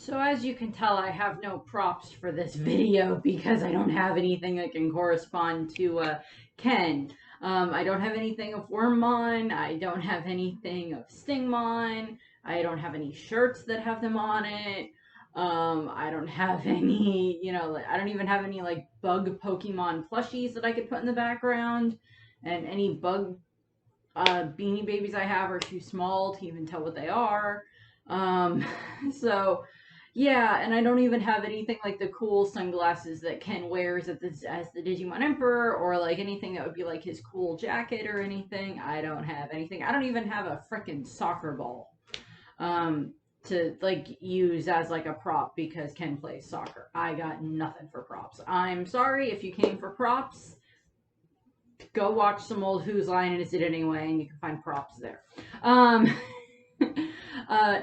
So as you can tell, I have no props for this video because I don't have anything that can correspond to Ken. I don't have anything of Wormmon. I don't have anything of Stingmon. I don't have any shirts that have them on it. I don't have any, I don't even have any like bug Pokemon plushies that I could put in the background. And any bug Beanie Babies I have are too small to even tell what they are. Um, so yeah, and I don't even have anything like the cool sunglasses that Ken wears as the Digimon Emperor, or like anything that would be like his cool jacket or anything. I don't have anything. I don't even have a freaking soccer ball to like use as like a prop because Ken plays soccer. I got nothing for props. I'm sorry if you came for props. Go watch some old Whose Line Is It Anyway, and you can find props there.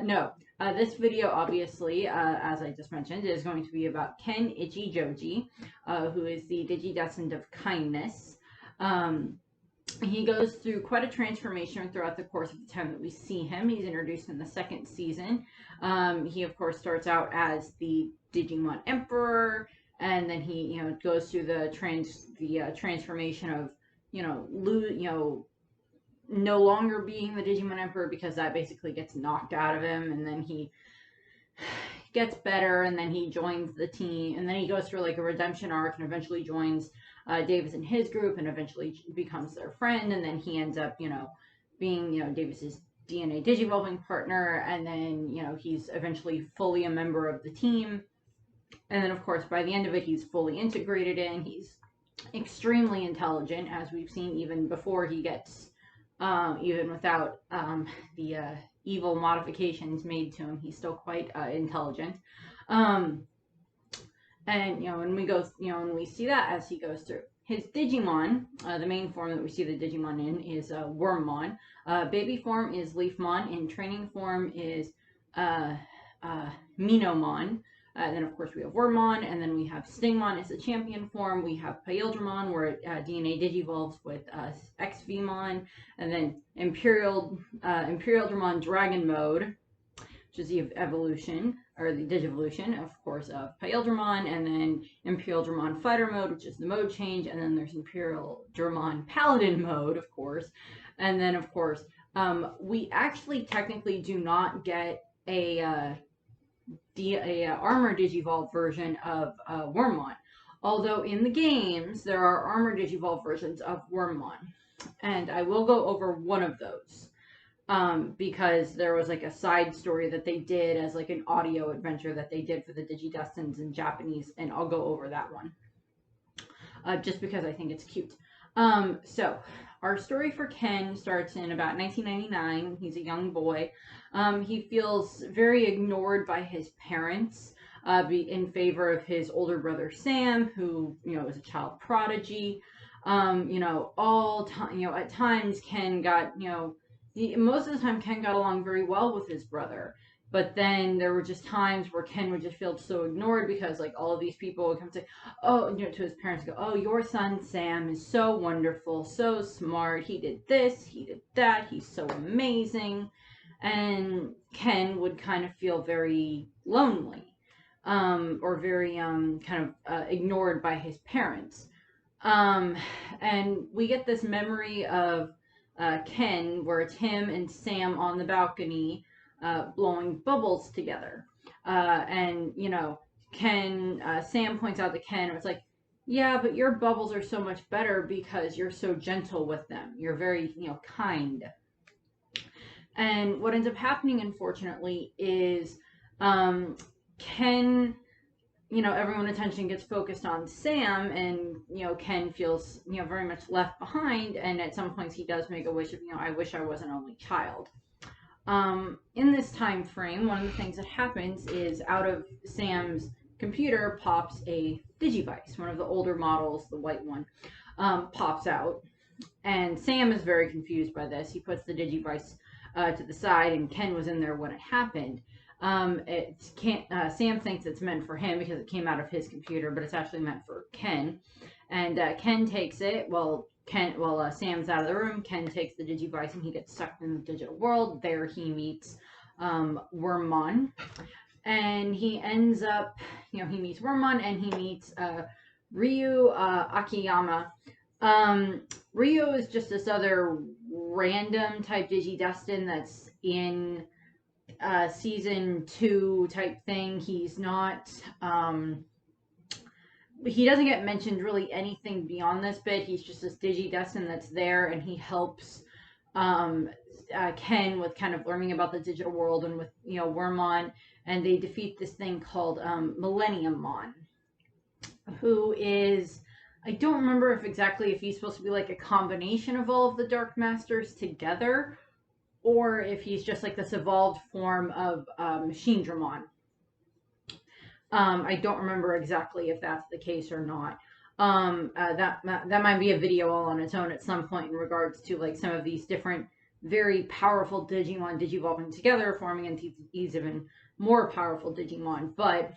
No. This video, obviously, as I just mentioned, is going to be about Ken Ichijoji, who is the Digidescendant of Kindness. He goes through quite a transformation throughout the course of the time that we see him. He's introduced in the second season. He, of course, starts out as the Digimon Emperor, and then he, goes through the transformation of, no longer being the Digimon Emperor, because that basically gets knocked out of him, and then he gets better, and then he joins the team, and then he goes through like a redemption arc and eventually joins Davis and his group, and eventually becomes their friend, and then he ends up, being, Davis's DNA Digivolving partner, and then, he's eventually fully a member of the team, and then of course by the end of it he's fully integrated in. He's extremely intelligent, as we've seen even before he gets, even without the evil modifications made to him, he's still quite intelligent. And when we go, when we see that as he goes through his Digimon, the main form that we see the Digimon in is Wormmon. Baby form is Leafmon. In training form is Minomon. And then, of course, we have Wormmon, and then we have Stingmon as the champion form. We have Paildramon, where it DNA digivolves with XVmon, and then Imperialdramon Dragon Mode, which is the evolution, or the Digivolution, of course, of Paildramon, and then Imperialdramon Fighter Mode, which is the mode change, and then there's Imperialdramon Paladin Mode, of course, and then, of course, we actually technically do not get a Armor Digivolve version of Wormmon. Although in the games, there are Armor Digivolve versions of Wormmon. And I will go over one of those. Because there was like a side story that they did as like an audio adventure that they did for the Digidestineds in Japanese, and I'll go over that one. Just because I think it's cute. So, our story for Ken starts in about 1999. He's a young boy. He feels very ignored by his parents in favor of his older brother Sam, who, is a child prodigy. At times Ken got, most of the time Ken got along very well with his brother. But then there were just times where Ken would just feel so ignored because, like, all of these people would come and say, oh, to his parents, go, oh, your son Sam is so wonderful, so smart. He did this, he did that. He's so amazing. And Ken would kind of feel very lonely, or very kind of ignored by his parents. And we get this memory of Ken where it's him and Sam on the balcony, blowing bubbles together. And, Sam points out to Ken, it's like, yeah, but your bubbles are so much better because you're so gentle with them. You're very, kind. And what ends up happening, unfortunately, is Ken, everyone's attention gets focused on Sam, and, Ken feels, very much left behind, and at some points he does make a wish of, I wish I was an only child. In this time frame, one of the things that happens is out of Sam's computer pops a Digivice. One of the older models, the white one, pops out, and Sam is very confused by this. He puts the Digivice to the side, and Ken was in there when it happened. Sam thinks it's meant for him because it came out of his computer, but it's actually meant for Ken. And Ken takes it. Sam's out of the room, Ken takes the Digivice and he gets sucked in the digital world. There he meets Wormmon. and he ends up, he meets Wormmon, and he meets Ryu Akiyama. Ryu is just this other random type Digidestin that's in season 2 type thing. He's not he doesn't get mentioned really anything beyond this bit. He's just this Digidestin that's there, and he helps Ken with kind of learning about the digital world, and with Wormmon, and they defeat this thing called Millenniummon, who is, I don't remember if he's supposed to be like a combination of all of the Dark Masters together, or if he's just like this evolved form of Machinedramon. I don't remember exactly if that's the case or not. That might be a video all on its own at some point in regards to like some of these different very powerful Digimon digivolving together, forming into these even more powerful Digimon. But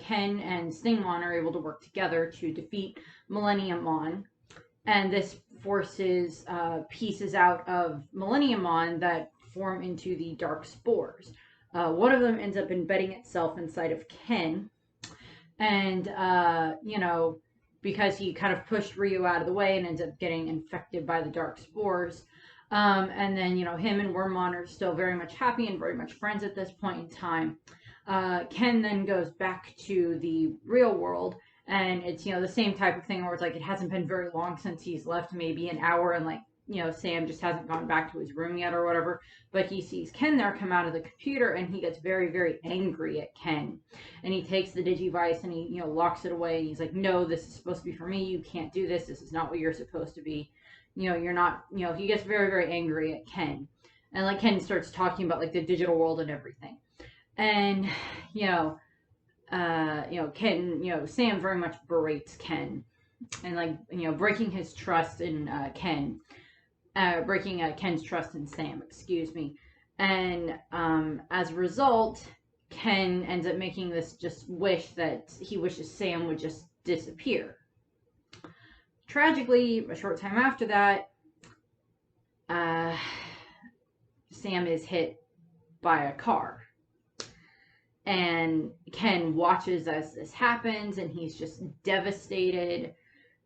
Ken and Stingmon are able to work together to defeat Millenniummon, and this forces pieces out of Millenniummon that form into the Dark Spores. One of them ends up embedding itself inside of Ken, and because he kind of pushed Ryu out of the way and ends up getting infected by the Dark Spores. And then, him and Wormmon are still very much happy and very much friends at this point in time. Ken then goes back to the real world, and it's, the same type of thing where it's like it hasn't been very long since he's left, maybe an hour, and like, Sam just hasn't gone back to his room yet or whatever, but he sees Ken there come out of the computer, and he gets very, very angry at Ken, and he takes the Digivice and he, locks it away, and he's like, no, this is supposed to be for me, you can't do this is not what you're supposed to be, you're not, he gets very, very angry at Ken, and like Ken starts talking about like the digital world and everything, and, Ken, Sam very much berates Ken, and like, breaking his trust in Ken, breaking Ken's trust in Sam, excuse me. And as a result, Ken ends up making this just wish that he wishes Sam would just disappear. Tragically, a short time after that, Sam is hit by a car. And Ken watches as this happens, and he's just devastated.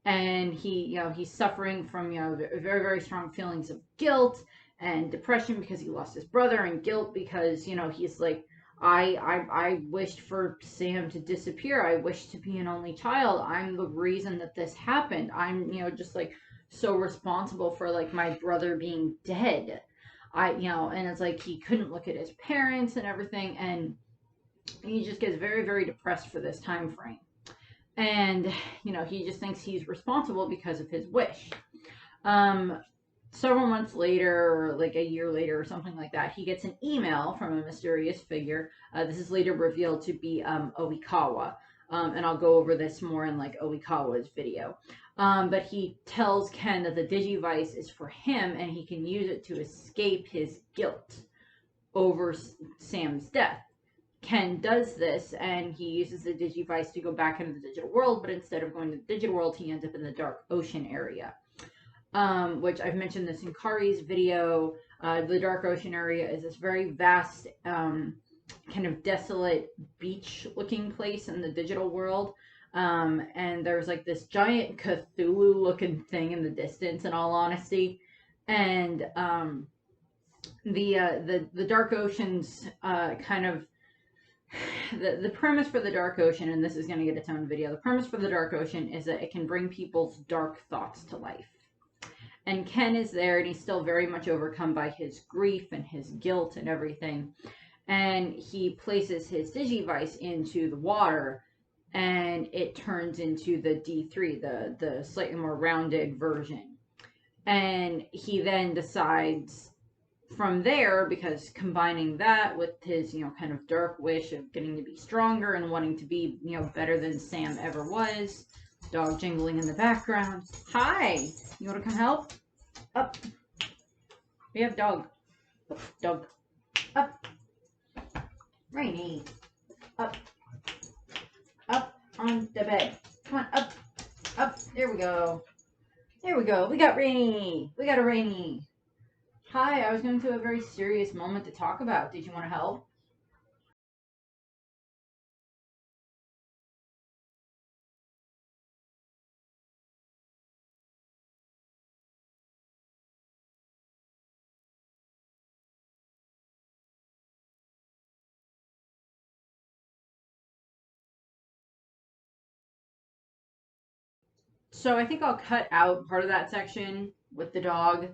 And he's suffering from, very, very strong feelings of guilt and depression because he lost his brother, and guilt because, he's like, I wished for Sam to disappear. I wished to be an only child. I'm the reason that this happened. I'm, just like so responsible for like my brother being dead. And it's like he couldn't look at his parents and everything, and he just gets very, very depressed for this time frame. And, he just thinks he's responsible because of his wish. Several months later, or like a year later or something like that, he gets an email from a mysterious figure. This is later revealed to be Oikawa. And I'll go over this more in like Oikawa's video. But he tells Ken that the Digivice is for him, and he can use it to escape his guilt over Sam's death. Ken does this, and he uses the Digivice to go back into the digital world, but instead of going to the digital world, he ends up in the Dark Ocean area. Which I've mentioned this in Kari's video. The Dark Ocean area is this very vast, kind of desolate beach-looking place in the digital world. And there's like this giant Cthulhu-looking thing in the distance, in all honesty. And the Dark Ocean's kind of the premise for the Dark Ocean, and this is going to get its own video, the premise for the Dark Ocean is that it can bring people's dark thoughts to life. And Ken is there, and he's still very much overcome by his grief and his guilt and everything. And he places his Digivice into the water, and it turns into the D3, the slightly more rounded version. And he then decides from there, because combining that with his, kind of dark wish of getting to be stronger and wanting to be, better than Sam ever was. Dog jingling in the background. Hi! You want to come help? Up. We have dog. Dog. Up. Rainy. Up. Up on the bed. Come on, up. Up. There we go. There we go. We got Rainy. We got a Rainy. Hi, I was going to a very serious moment to talk about. Did you want to help? So I think I'll cut out part of that section with the dog,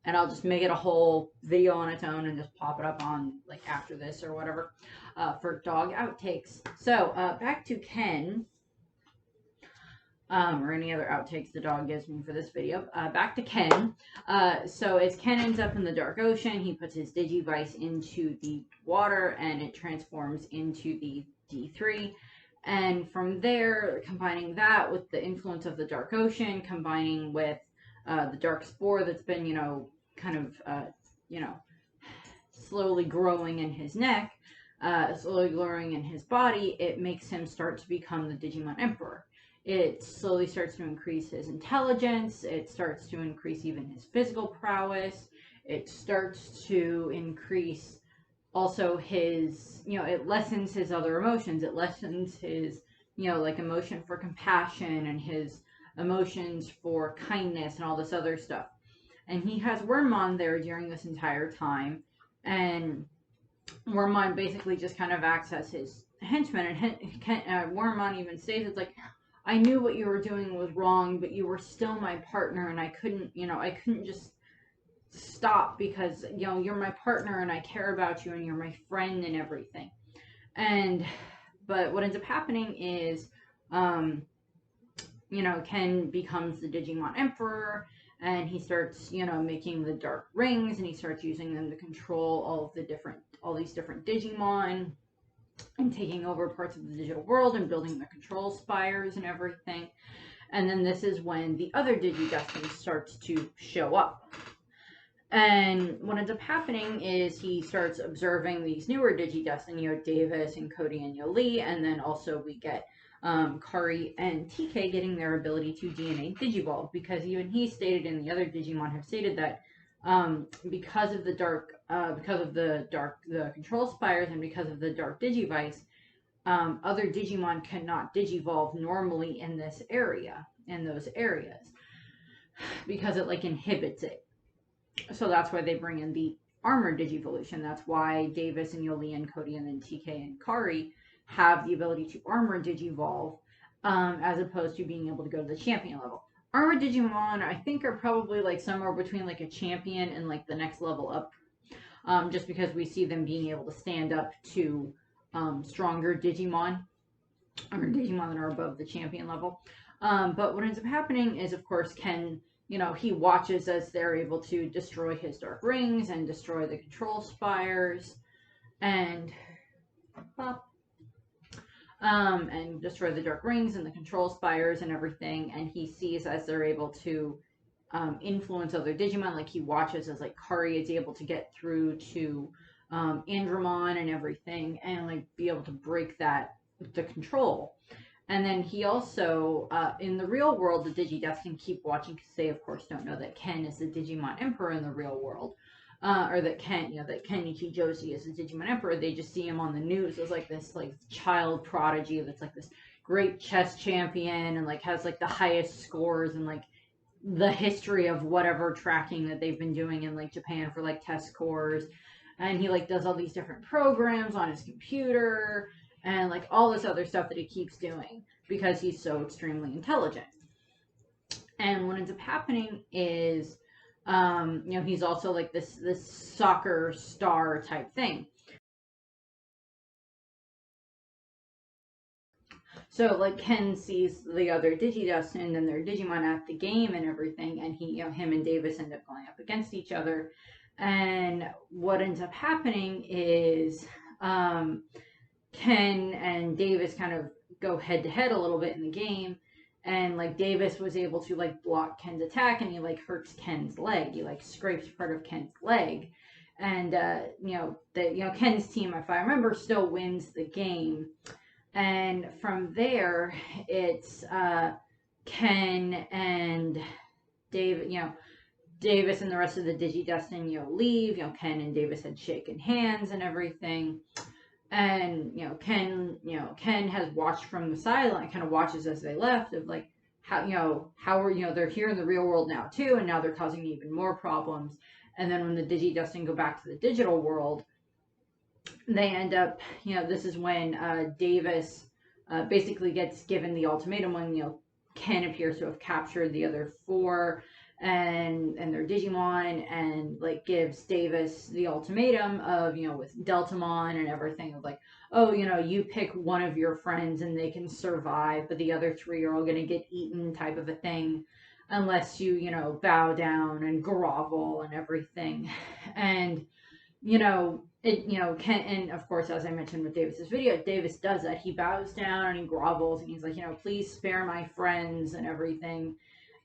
and I'll just make it a whole video on its own and just pop it up on like after this or whatever for dog outtakes. So back to Ken. Or any other outtakes the dog gives me for this video. Back to Ken. So as Ken ends up in the dark ocean, he puts his Digivice into the water and it transforms into the D3. And from there, combining that with the influence of the dark ocean, combining with the dark spore that's been, kind of, slowly growing in his neck, slowly growing in his body, it makes him start to become the Digimon Emperor. It slowly starts to increase his intelligence. It starts to increase even his physical prowess. It starts to increase also his, it lessens his other emotions. It lessens his, like emotion for compassion and his emotions for kindness and all this other stuff. And he has Wormmon there during this entire time. And Wormmon basically just kind of acts as his henchman. And Wormmon even states, it's like, I knew what you were doing was wrong, but you were still my partner, and I couldn't just stop because, you're my partner and I care about you and you're my friend and everything. But what ends up happening is, Ken becomes the Digimon Emperor, and he starts, making the dark rings, and he starts using them to control all these different Digimon, and taking over parts of the digital world and building the control spires and everything. And then this is when the other Digidestin starts to show up. And what ends up happening is he starts observing these newer Digidestin, Davis and Cody and Yoli, and then also we get Kari and TK getting their ability to DNA Digivolve, because even he stated, and the other Digimon have stated that because of the control spires and because of the dark Digivice, other Digimon cannot Digivolve normally in those areas, because it like inhibits it. So that's why they bring in the armored Digivolution. That's why Davis and Yoli and Cody and then TK and Kari have the ability to armor Digivolve, as opposed to being able to go to the champion level. Armored Digimon, I think, are probably like somewhere between like a champion and like the next level up, just because we see them being able to stand up to stronger Digimon, or Digimon that are above the champion level. But what ends up happening is, of course, Ken, he watches as they're able to destroy his dark rings and destroy the control spires, and destroy the dark rings and the control spires and everything. And he sees as they're able to influence other Digimon. Like he watches as like Kari is able to get through to Andromon and everything, and like be able to break the control. And then he also, in the real world, the Digidestin keep watching because they, of course, don't know that Ken is the Digimon Emperor in the real world. Or that Ken Ichijoji is the Digimon Emperor. They just see him on the news as like this like child prodigy that's like this great chess champion and like has like the highest scores and like the history of whatever tracking that they've been doing in like Japan for like test scores. And he like does all these different programs on his computer and like all this other stuff that he keeps doing because he's so extremely intelligent. And what ends up happening is, he's also like this soccer star type thing. So like Ken sees the other Digidestin and their Digimon at the game and everything, and him and Davis end up going up against each other. And what ends up happening is, Ken and Davis kind of go head to head a little bit in the game, and like Davis was able to like block Ken's attack, and he like hurts Ken's leg. He like scrapes part of Ken's leg, and Ken's team, if I remember, still wins the game. And from there, it's Ken and Davis and the rest of the Digidestin leave. Ken and Davis had shaken hands and everything. And Ken has watched from the sideline, kind of watches as they left, of like how are they're here in the real world now too, and now they're causing even more problems. And then when the Digidestin go back to the digital world, they end up this is when Davis basically gets given the ultimatum when Ken appears to have captured the other 4 and their Digimon, and like gives Davis the ultimatum of, with Deltamon and everything, of like, oh, you pick one of your friends and they can survive, but the other 3 are all going to get eaten, type of a thing, unless you, bow down and grovel and everything. And, Ken, and of course, as I mentioned with Davis's video, Davis does that. He bows down and he grovels and he's like, please spare my friends and everything.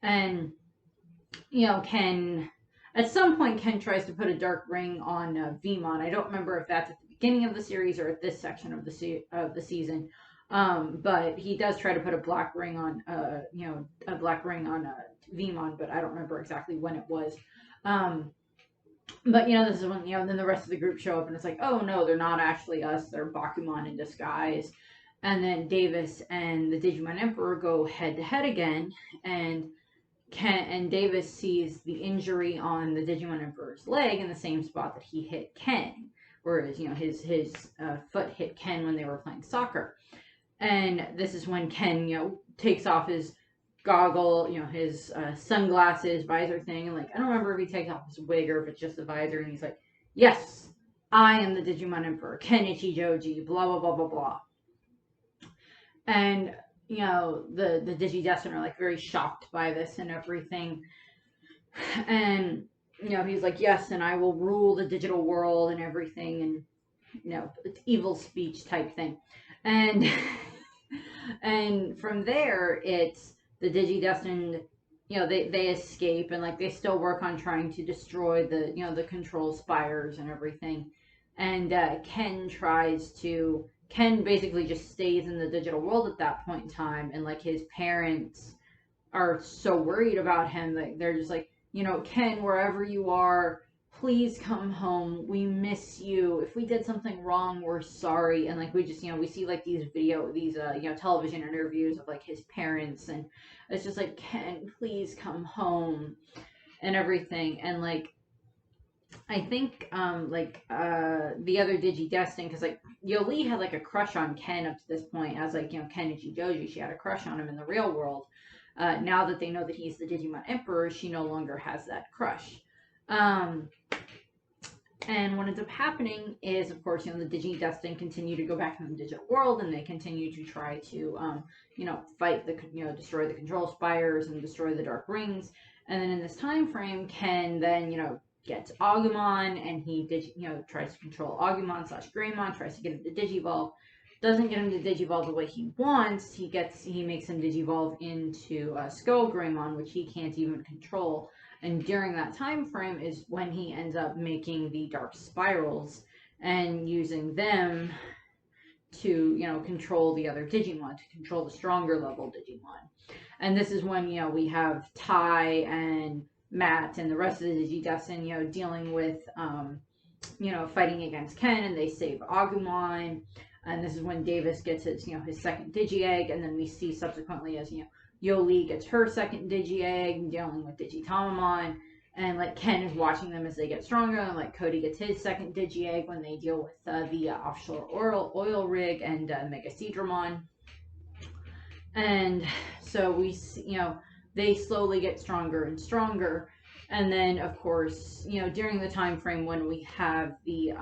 And, Ken, at some point, Ken tries to put a dark ring on Vmon. I don't remember if that's at the beginning of the series or at this section of the season. But he does try to put a black ring on, Vmon, but I don't remember exactly when it was. But, this is when, then the rest of the group show up and it's like, oh no, they're not actually us. They're Bakumon in disguise. And then Davis and the Digimon Emperor go head to head again. And Davis sees the injury on the Digimon Emperor's leg in the same spot that he hit Ken. Whereas, his foot hit Ken when they were playing soccer. And this is when Ken, takes off his goggle, his sunglasses, visor thing, and like, I don't remember if he takes off his wig or if it's just the visor, and he's like, yes, I am the Digimon Emperor, Ken Ichijoji, blah, blah, blah, blah, blah. And, the Digidestin are like very shocked by this and everything. And, he's like, yes, and I will rule the digital world and everything, and, it's evil speech type thing. And, and from there, it's the Digidestined, they escape, and like they still work on trying to destroy the, the control spires and everything. And Ken basically just stays in the digital world at that point in time, and like his parents are so worried about him that they're just like, Ken, wherever you are, please come home. We miss you. If we did something wrong, we're sorry. And like we just, we see like these television interviews of like his parents, and it's just like, Ken, please come home and everything. And like I think the other Digidestin, because like Yoli had like a crush on Ken up to this point, as like, Ken Ichijoji, she had a crush on him in the real world. Now that they know that he's the Digimon Emperor, she no longer has that crush. And what ends up happening is, of course, the Digidestin continue to go back in the digital world, and they continue to try to, fight destroy the control spires and destroy the dark rings. And then in this time frame, Ken then, gets Agumon, and he, tries to control Agumon / Greymon, tries to get him to Digivolve. Doesn't get him to Digivolve the way he wants. He makes him Digivolve into Skull Greymon, which he can't even control. And during that time frame is when he ends up making the dark spirals and using them to, control the other Digimon, to control the stronger level Digimon. And this is when, we have Tai and Matt and the rest of the Digidestin, dealing with, fighting against Ken, and they save Agumon. And this is when Davis gets his, his second Digi-Egg, and then we see subsequently as, Yoli gets her second Digi-Egg, dealing with Digitamamon, and like Ken is watching them as they get stronger, and like Cody gets his second Digi-Egg when they deal with the offshore oil rig and Megasedramon. And so we see, they slowly get stronger and stronger. And then, of course, during the time frame when we have the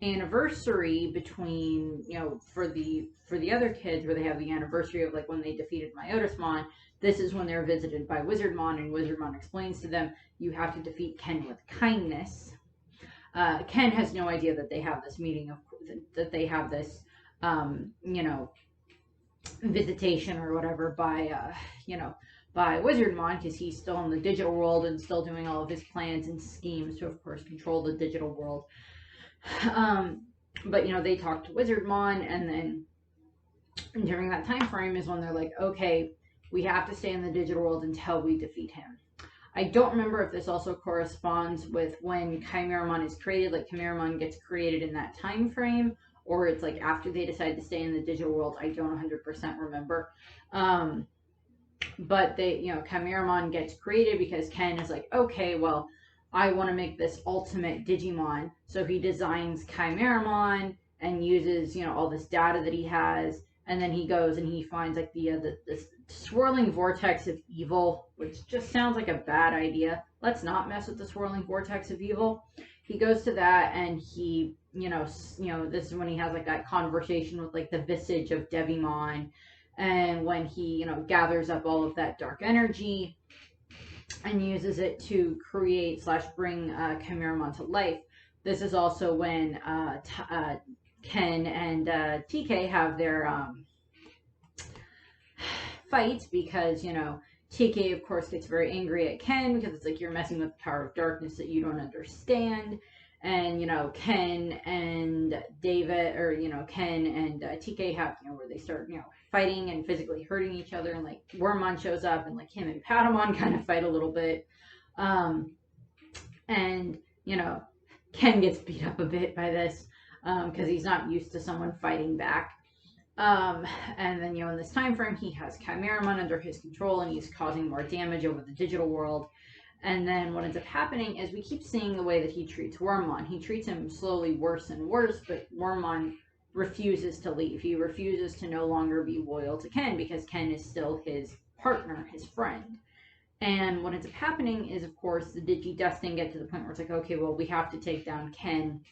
anniversary between, for the other kids, where they have the anniversary of like when they defeated Myotismon, this is when they're visited by Wizardmon, and Wizardmon explains to them, you have to defeat Ken with kindness. Ken has no idea that they have this meeting, that they have this, visitation or whatever by Wizardmon, because he's still in the digital world and still doing all of his plans and schemes to, of course, control the digital world. But they talk to Wizardmon, and then during that time frame is when they're like, okay, we have to stay in the digital world until we defeat him. I don't remember if this also corresponds with when Chimeramon is created, like Chimeramon gets created in that time frame, or it's like after they decide to stay in the digital world. I don't 100% remember. But they, Chimeramon gets created because Ken is like, okay, well, I want to make this ultimate Digimon. So he designs Chimeramon and uses, all this data that he has. And then he goes and he finds like the swirling vortex of evil, which just sounds like a bad idea. Let's not mess with the swirling vortex of evil. He goes to that, and he, this is when he has like that conversation with like the visage of Devimon, and when he, gathers up all of that dark energy and uses it to create / bring Chimeramon to life. This is also when Ken and TK have their fight, because TK of course gets very angry at Ken because it's like, you're messing with the power of darkness that you don't understand. And Ken and David, or Ken and TK have where they start fighting and physically hurting each other, and like Wormmon shows up, and like him and Patamon kind of fight a little bit, and Ken gets beat up a bit by this because he's not used to someone fighting back. And then, in this time frame, he has Chimeramon under his control, and he's causing more damage over the digital world. And then what ends up happening is we keep seeing the way that he treats Wormmon. He treats him slowly worse and worse, but Wormmon refuses to leave. He refuses to no longer be loyal to Ken, because Ken is still his partner, his friend. And what ends up happening is, of course, the Digidestined get to the point where it's like, okay, well, we have to take down Ken.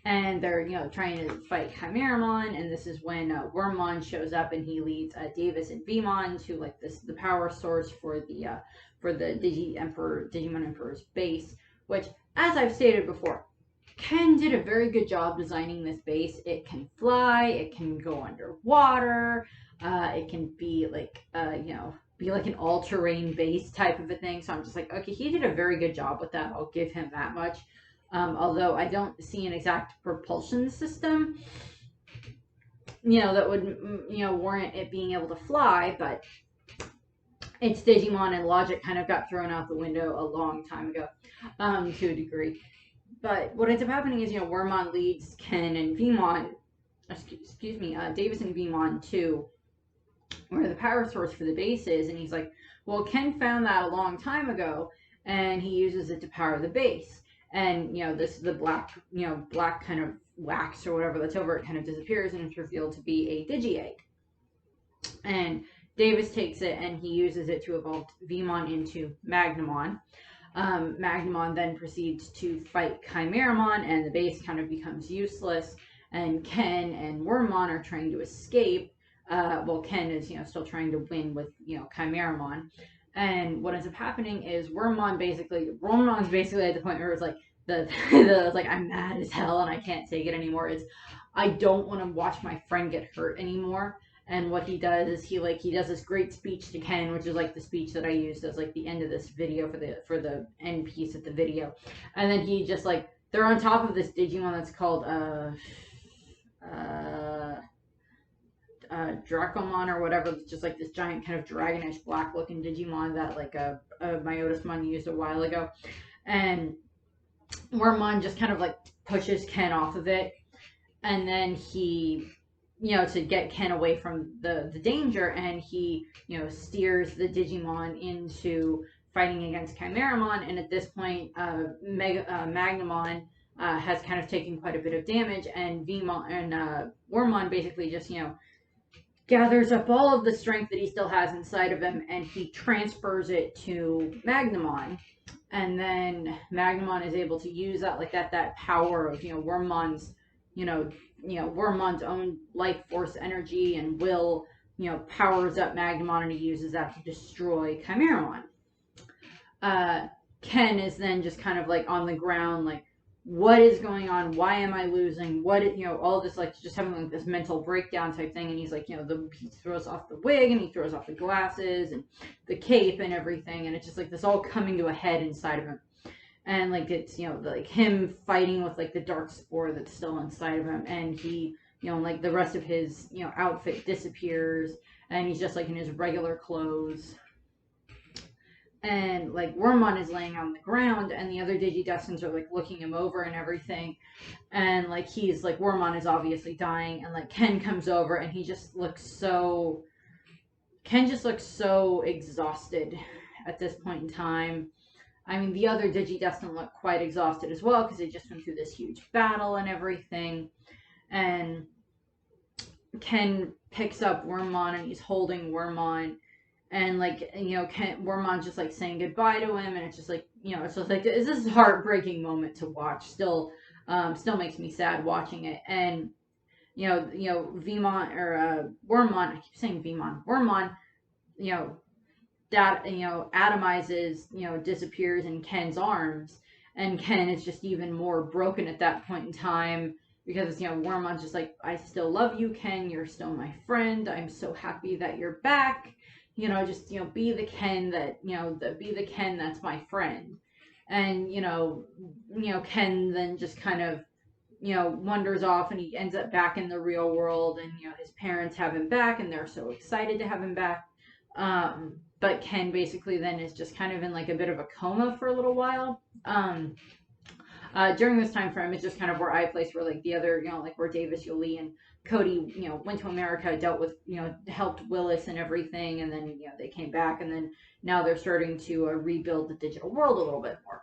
And they're, trying to fight Chimeramon, and this is when Wormmon shows up, and he leads Davis and Vmon to like the power source for the Digimon Emperor's base. Which, as I've stated before, Ken did a very good job designing this base. It can fly, it can go underwater, it can be like be like an all-terrain base type of a thing. So I'm just like, okay, he did a very good job with that. I'll give him that much. Although I don't see an exact propulsion system, that would, warrant it being able to fly, but its Digimon and logic kind of got thrown out the window a long time ago, to a degree. But what ends up happening is, Wormmon leads Ken and Vmon, Davis and Vmon to where the power source for the base is, and he's like, well, Ken found that a long time ago, and he uses it to power the base. And, this is the black kind of wax or whatever that's over it kind of disappears, and it's revealed to be a Digi-Egg. And Davis takes it, and he uses it to evolve Vmon into Magnamon. Magnamon then proceeds to fight Chimeramon, and the base kind of becomes useless. And Ken and Wormmon are trying to escape. Well, Ken is, still trying to win with, Chimeramon. And what ends up happening is Wormmon's basically at the point where it's like, it's like, I'm mad as hell and I can't take it anymore. I don't want to watch my friend get hurt anymore. And what he does is he does this great speech to Ken, which is like the speech that I used as like the end of this video for the end piece of the video. And then he just like, they're on top of this Digimon that's called Dracomon or whatever. It's just like this giant kind of dragonish black looking Digimon that like a Myotismon used a while ago. And Wormmon just kind of like pushes Ken off of it, and then he, to get Ken away from the danger, and he, steers the Digimon into fighting against Chimeramon. And at this point, Magnamon has kind of taken quite a bit of damage, and Wormmon basically just, gathers up all of the strength that he still has inside of him, and he transfers it to Magnamon. And then Magnamon is able to use that, like that power of, Wormmon's, Wormmon's own life force energy and will, powers up Magnamon, and he uses that to destroy Chimeramon. Ken is then just kind of like on the ground, like, what is going on? Why am I losing? All this, like, just having like this mental breakdown type thing. And he's like, he throws off the wig, and he throws off the glasses and the cape and everything. And it's just like this all coming to a head inside of him. And like, it's, like him fighting with like the dark spore that's still inside of him. And he, like the rest of his, outfit disappears, and he's just like in his regular clothes. And like Wormmon is laying on the ground, and the other Digidestins are like looking him over and everything. And like he's like, Wormmon is obviously dying, and like Ken comes over, and Ken just looks so exhausted at this point in time. I mean, the other Digidestin look quite exhausted as well, because they just went through this huge battle and everything. And Ken picks up Wormmon and he's holding Wormmon, and like, you know, Wormmon's just like saying goodbye to him, and it's just like, you know, it's just like this is a heartbreaking moment to watch. Still makes me sad watching it. And you know, Vemon or Wormmon, I keep saying Vemon, Wormmon, you know, atomizes, you know, disappears in Ken's arms, and Ken is just even more broken at that point in time because, you know, Wormmon's just like, I still love you, Ken. You're still my friend. I'm so happy that you're back. You know, just, you know, be the Ken that, you know, be the Ken that's my friend. And, Ken then just kind of, you know, wanders off, and he ends up back in the real world, and, you know, his parents have him back and they're so excited to have him back. But Ken basically then is just kind of in like a bit of a coma for a little while. During this time frame, it's just kind of where I place where like the other, you know, like where Davis, Yuli, and Cody, you know, went to America, dealt with, you know, helped Willis and everything, and then, you know, they came back, and then now they're starting to rebuild the digital world a little bit more.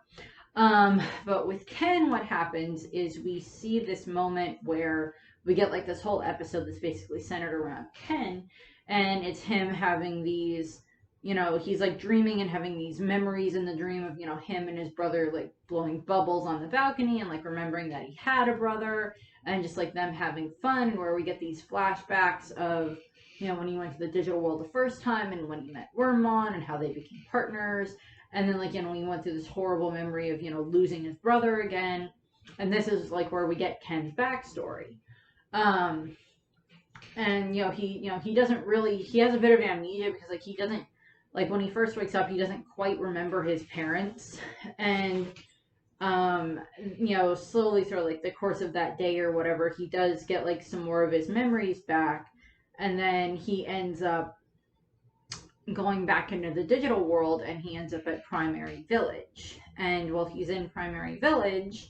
But with Ken, what happens is we see this moment where we get like this whole episode that's basically centered around Ken, and it's him having these, you know, he's like dreaming and having these memories in the dream of, you know, him and his brother like blowing bubbles on the balcony and like remembering that he had a brother, and just like them having fun, where we get these flashbacks of, you know, when he went to the digital world the first time and when he met Wormmon and how they became partners. And then, like, you know, we went through this horrible memory of, you know, losing his brother again. And this is, like, where we get Ken's backstory. And, he doesn't really, he has a bit of amnesia because, like, he doesn't, like, when he first wakes up, he doesn't quite remember his parents. And, slowly through, like, the course of that day or whatever, he does get, like, some more of his memories back. And then he ends up going back into the digital world, and he ends up at Primary Village. And while he's in Primary Village,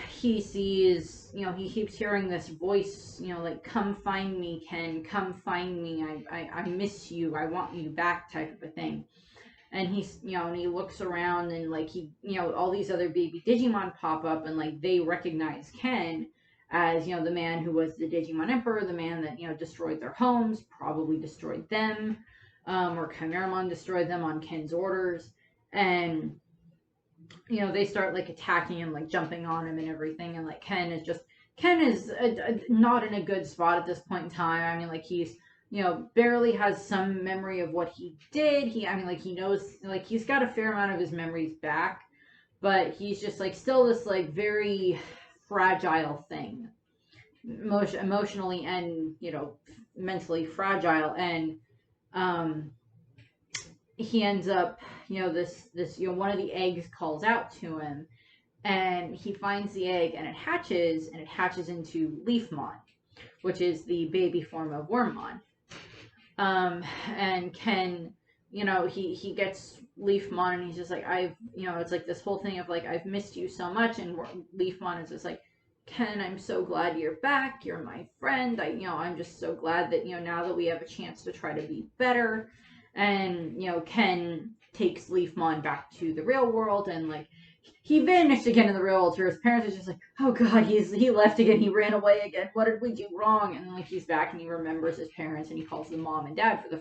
he sees, you know, he keeps hearing this voice, you know, like, come find me, Ken, come find me, I miss you, I want you back, type of a thing. And he's, you know, and he looks around, and like, he, you know, all these other baby Digimon pop up, and like they recognize Ken as, you know, the man who was the Digimon Emperor, the man that, you know, destroyed their homes, probably destroyed them, or Chimeramon destroyed them on Ken's orders. And, you know, they start like attacking him, like jumping on him and everything. And like Ken is not in a good spot at this point in time. I mean, like, he's, you know, barely has some memory of what he did. He knows, like, he's got a fair amount of his memories back, but he's just like still this like very fragile thing, emotionally and, you know, mentally fragile. And he ends up, you know, this, you know, one of the eggs calls out to him, and he finds the egg, and it hatches into Leafmon, which is the baby form of Wormmon. And Ken, you know, he gets Leafmon, and he's just like, you know, it's like this whole thing of like, I've missed you so much. And Leafmon is just like, Ken, I'm so glad you're back. You're my friend. I'm just so glad that, you know, now that we have a chance to try to be better. And, you know, Ken takes Leafmon back to the real world, and like, he vanished again in the real world. His parents are just like, oh god, he left again, he ran away again, what did we do wrong? And then, like, he's back, and he remembers his parents, and he calls them mom and dad for the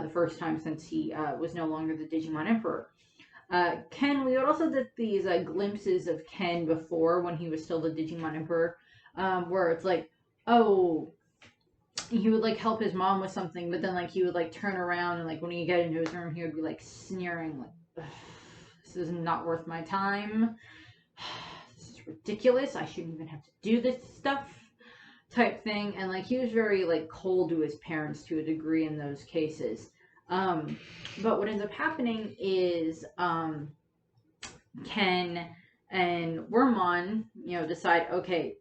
first time since he was no longer the Digimon Emperor. Ken, we also did these glimpses of Ken before, when he was still the Digimon Emperor, where it's like, oh, he would like help his mom with something, but then like he would like turn around, and like when he get into his room, he would be like sneering, like, this is not worth my time. This is ridiculous. I shouldn't even have to do this stuff, type thing. And like, he was very like cold to his parents to a degree in those cases. But what ends up happening is Ken and Wormmon, you know, decide, okay,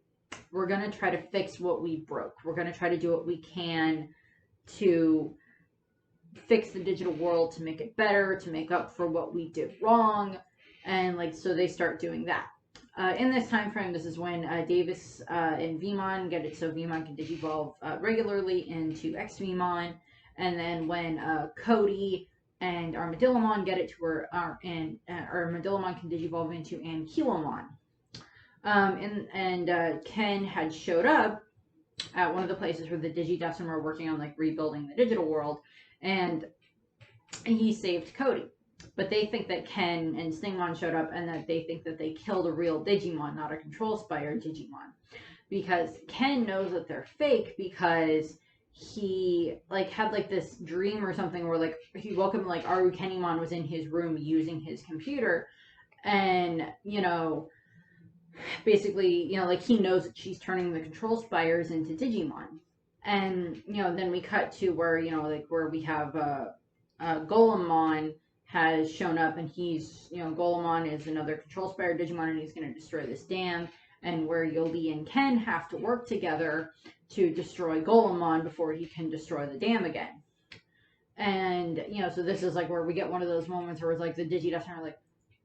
we're going to try to fix what we broke. We're going to try to do what we can to fix the digital world, to make it better, to make up for what we did wrong. And like, so they start doing that. In this time frame, this is when Davis and Vemon get it so Vemon can digivolve regularly into X-Vemon. And then when Cody and Armadillomon get it to where Armadillomon can digivolve into Ankylomon. And Ken had showed up at one of the places where the Digidestin were working on like rebuilding the digital world, and he saved Cody. But they think that Ken and Stingmon showed up, and that they think that they killed a real Digimon, not a Control Spire Digimon, because Ken knows that they're fake because he like had like this dream or something where like he woke up and like Arukenimon was in his room using his computer, and basically like he knows that she's turning the Control Spires into Digimon. And then we cut to where like where we have Golemon has shown up, and he's Golemon is another Control Spire Digimon, and he's going to destroy this dam, and where Yoli and Ken have to work together to destroy Golemon before he can destroy the dam again. And so this is like where we get one of those moments where it's like the Digidestin are like,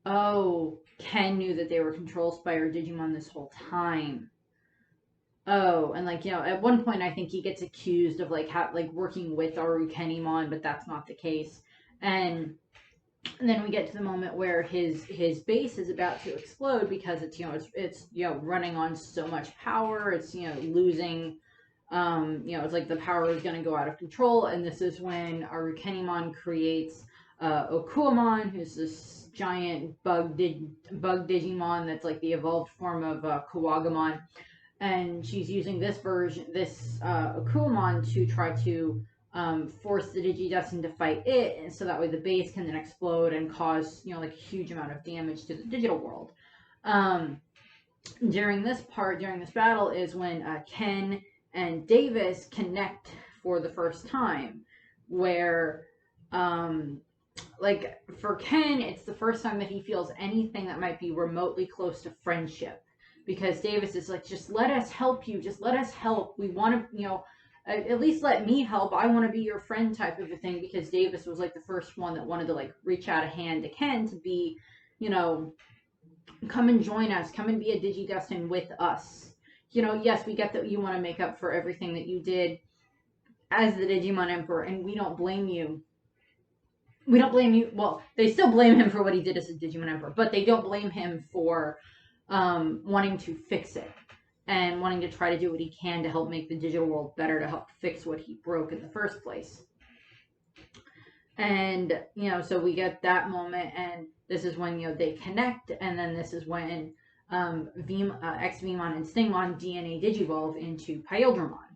oh, Ken knew that they were Control Spire Digimon this whole time. Oh, and like at one point I think he gets accused of like working with Arukenimon, but that's not the case. And then we get to the moment where his base is about to explode because it's it's running on so much power. It's losing. It's like the power is going to go out of control, and this is when Arukenimon creates Okuamon, who's this giant bug Digimon that's like the evolved form of Kawagamon, and she's using this Okuamon to try to force the Digidestin to fight it, and so that way the base can then explode and cause like a huge amount of damage to the digital world. During this battle is when Ken and Davis connect for the first time, where like for Ken it's the first time that he feels anything that might be remotely close to friendship, because Davis is like, just let us help you, just let us help, we want to at least let me help, I want to be your friend type of a thing, because Davis was like the first one that wanted to like reach out a hand to Ken to be come and join us, come and be a Digidestin with us. Yes, we get that you want to make up for everything that you did as the Digimon Emperor, and we don't blame you. Well, they still blame him for what he did as a Digimon Emperor, but they don't blame him for wanting to fix it and wanting to try to do what he can to help make the digital world better, to help fix what he broke in the first place. And so we get that moment, and this is when they connect, and then this is when X-Vemon and Stingmon DNA digivolve into Paildramon.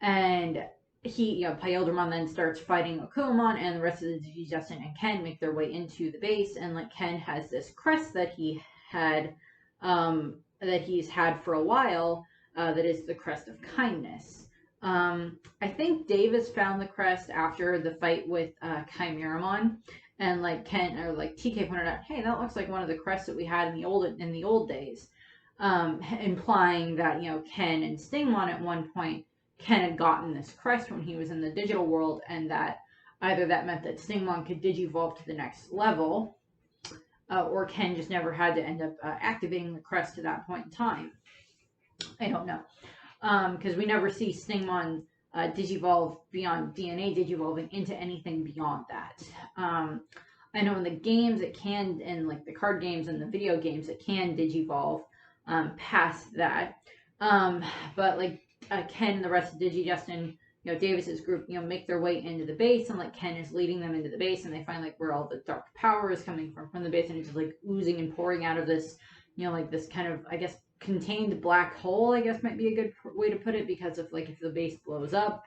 And Paildramon then starts fighting Okuamon, and the rest of the Digidestin and Ken make their way into the base, and like Ken has this crest that he had that he's had for a while, that is the Crest of Kindness. I think Davis found the crest after the fight with Chimeramon, and like Ken or like TK pointed out, hey, that looks like one of the crests that we had in the old days, implying that Ken and Stingmon at one point, Ken had gotten this crest when he was in the digital world, and that either that meant that Stingmon could digivolve to the next level, or Ken just never had to end up activating the crest to that point in time. I don't know, because we never see Stingmon digivolve beyond DNA digivolving into anything beyond that. I know in the games it can, in like the card games and the video games, it can digivolve past that. But like Ken and the rest of Digidestin, Davis's group, make their way into the base, and like Ken is leading them into the base, and they find like where all the dark power is coming from the base, and it's just like oozing and pouring out of this, like this kind of, I guess, contained black hole, I guess might be a good way to put it, because if the base blows up,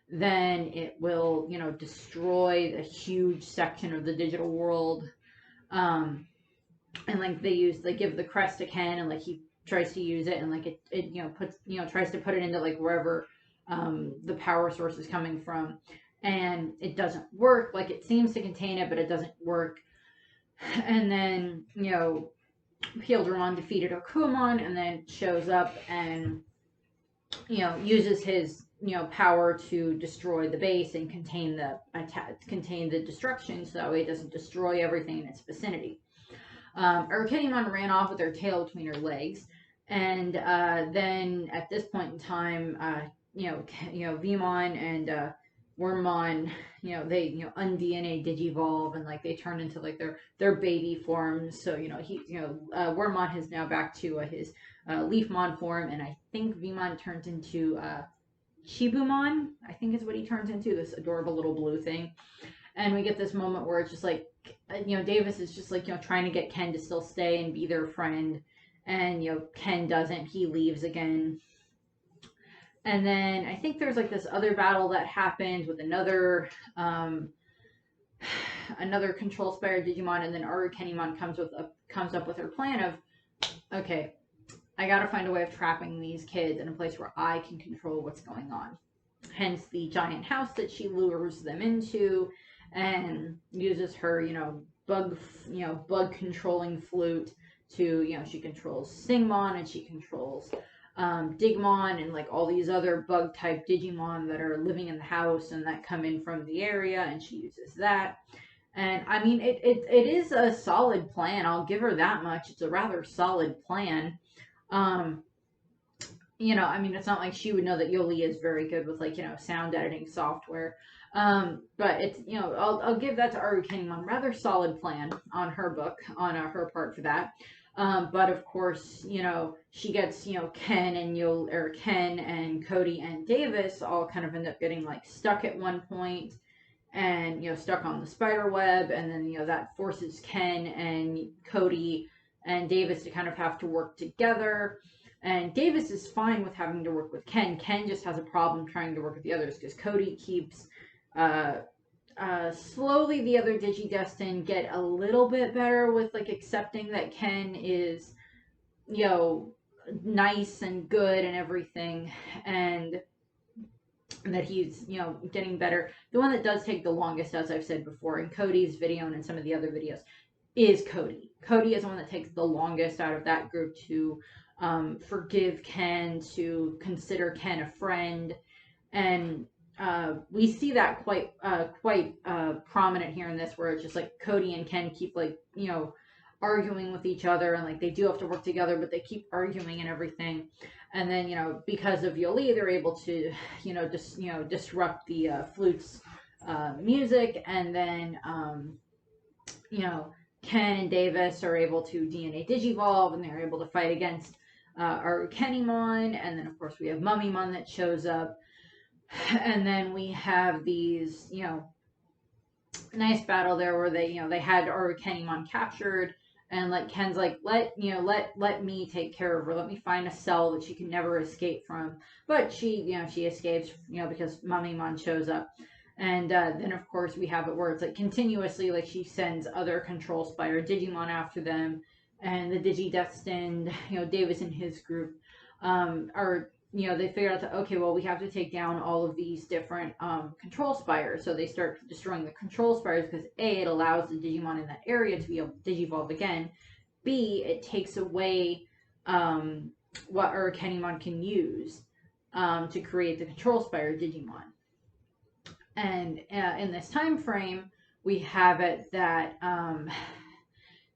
then it will, destroy a huge section of the digital world. And like they give the crest to Ken, and like he tries to use it, and like it puts, tries to put it into like wherever the power source is coming from, and it doesn't work. Like it seems to contain it, but it doesn't work. And then Paildramon defeated Okuamon, and then shows up and uses his power to destroy the base and contain the destruction, so that way it doesn't destroy everything in its vicinity. Arukenimon ran off with her tail between her legs, and then at this point in time, Vemon and Wormmon, they un-DNA digivolve, and like they turn into like their baby forms. So Wormmon is now back to his Leafmon form, and I think Vmon turns into Chibumon, I think is what he turns into, this adorable little blue thing. And we get this moment where it's just like, Davis is just like, trying to get Ken to still stay and be their friend. And, Ken doesn't. He leaves again. And then I think there's like this other battle that happens with another control spire Digimon, and then Arukenimon comes up with her plan of, okay, I gotta find a way of trapping these kids in a place where I can control what's going on. Hence the giant house that she lures them into, and uses her, bug controlling flute to, she controls Singmon, and she controls Digimon, and like all these other bug type Digimon that are living in the house and that come in from the area, and she uses that. And I mean, it is a solid plan. I'll give her that much. It's a rather solid plan. I mean, it's not like she would know that Yoli is very good with, like, sound editing software. But it's, I'll give that to Arukenimon. Rather solid plan on her book, on her part for that. But of course, she gets, Ken and Cody and Davis all kind of end up getting like stuck at one point, and stuck on the spider web, and then that forces Ken and Cody and Davis to kind of have to work together. And Davis is fine with having to work with Ken. Ken just has a problem trying to work with the others because Cody keeps slowly the other Digidestined get a little bit better with like accepting that Ken is nice and good and everything, and that he's getting better. The one that does take the longest, as I've said before in Cody's video and in some of the other videos, is Cody. Cody is the one that takes the longest out of that group to forgive Ken, to consider Ken a friend, and we see that quite prominent here in this, where it's just like Cody and Ken keep like arguing with each other, and like they do have to work together, but they keep arguing and everything. And then because of Yoli, they're able to disrupt the flute's music, and then Ken and Davis are able to DNA Digivolve, and they're able to fight against Arukenimon, and then of course we have Mummymon that shows up, and then we have these nice battle there where they had Arukenimon captured, and like Ken's like, let me take care of her, let me find a cell that she can never escape from, but she she escapes because Mummymon shows up. And then of course we have it where it's like continuously, like she sends other control spire Digimon after them, and the Digidestined, Davis and his group are they figure out that, okay, well, we have to take down all of these different control spires. So they start destroying the control spires because A, it allows the Digimon in that area to be able to Digivolve again. B, it takes away what Arukenimon can use to create the control spire Digimon. And in this time frame, we have it that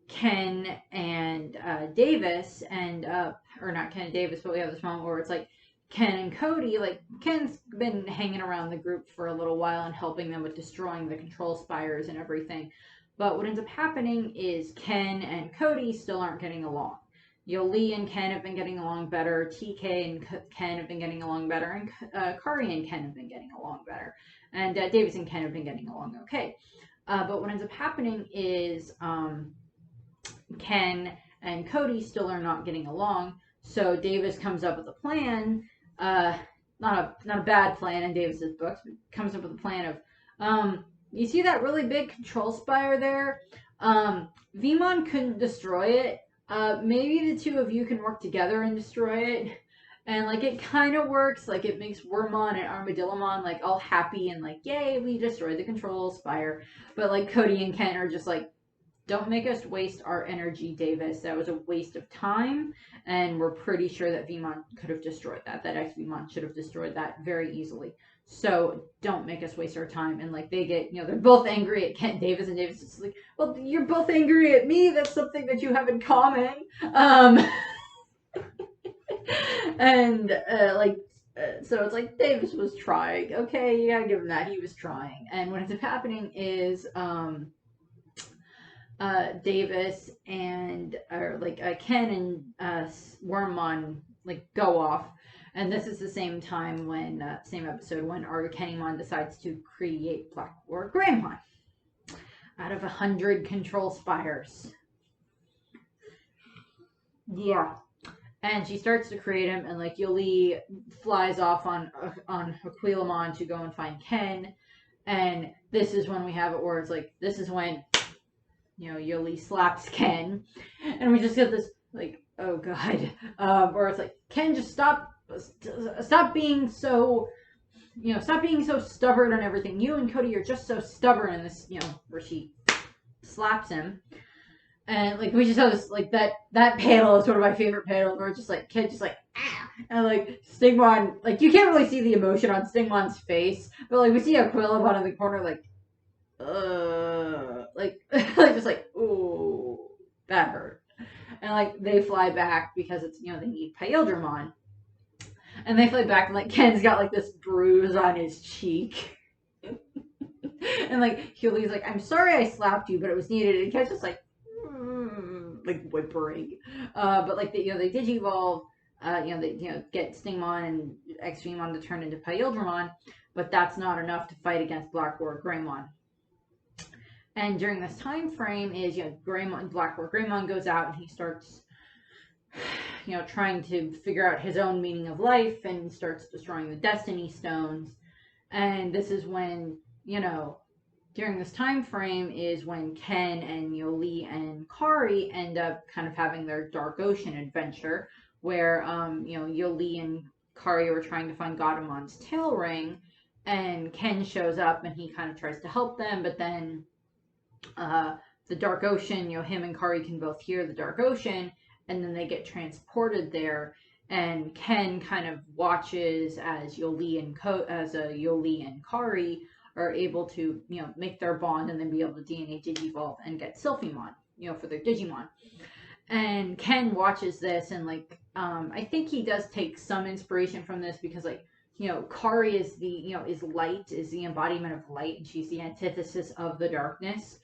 Ken and Davis and or not Ken and Davis, but we have this moment where it's like Ken and Cody, like Ken's been hanging around the group for a little while and helping them with destroying the control spires and everything. But what ends up happening is Ken and Cody still aren't getting along. Yoli and Ken have been getting along better. TK and Ken have been getting along better, and Kari and Ken have been getting along better, and Davis and Ken have been getting along okay. But what ends up happening is Ken and Cody still are not getting along. So Davis comes up with a plan, not a bad plan in Davis's books, but comes up with a plan of, you see that really big control spire there? Vmon couldn't destroy it. Maybe the two of you can work together and destroy it. And like it kind of works, like it makes Wormmon and Armadillomon like all happy and like, yay, we destroyed the control spire. But like Cody and Ken are just like, don't make us waste our energy, Davis. That was a waste of time, and we're pretty sure that Vmon could have destroyed that. That X-Vmon should have destroyed that very easily. So don't make us waste our time. And like they get, they're both angry at Ken, Davis, and Davis is like, well, you're both angry at me. That's something that you have in common. And so it's like Davis was trying. Okay, you gotta give him that. He was trying. And what ends up happening is Davis and Ken and Wormmon like go off, and this is the same time when same episode when Arcanimon decides to create Black War Greymon out of 100 control spires. Yeah. And she starts to create him, and like Yoli flies off on Aquilamon to go and find Ken, and this is when we have it where it's like this is when Yoli slaps Ken, and we just get this like, oh god, where it's like, Ken, just stop being so, stop being so stubborn and everything. You and Cody are just so stubborn, and this, where she slaps him. And like we just have this like that panel is one of my favorite panels where it's just like Ken just like ah, and like Stingmon, like you can't really see the emotion on Stingmon's face, but like we see Aquilabon in the corner like like just like ooh, that hurt. And like they fly back because it's they need Paildramon. And they fly back and like Ken's got like this bruise on his cheek. And like Huli's like, I'm sorry I slapped you, but it was needed. And Ken's just like whimpering. But like they digivolve, they get Stingmon and Extremon to turn into Paildramon, but that's not enough to fight against Black War Greymon. And during this time frame is Black War Greymon goes out and he starts trying to figure out his own meaning of life and starts destroying the Destiny Stones. And this is when during this time frame is when Ken and Yoli and Kari end up kind of having their Dark Ocean adventure, where Yoli and Kari were trying to find Gaudamon's tail ring, and Ken shows up and he kind of tries to help them, but then the Dark Ocean, him and Kari can both hear the Dark Ocean, and then they get transported there, and Ken kind of watches as Yoli and Kari are able to, make their bond and then be able to DNA Digivolve and get Sylphimon, for their Digimon. And Ken watches this and like, I think he does take some inspiration from this because like, Kari is is light, is the embodiment of light, and she's the antithesis of the darkness.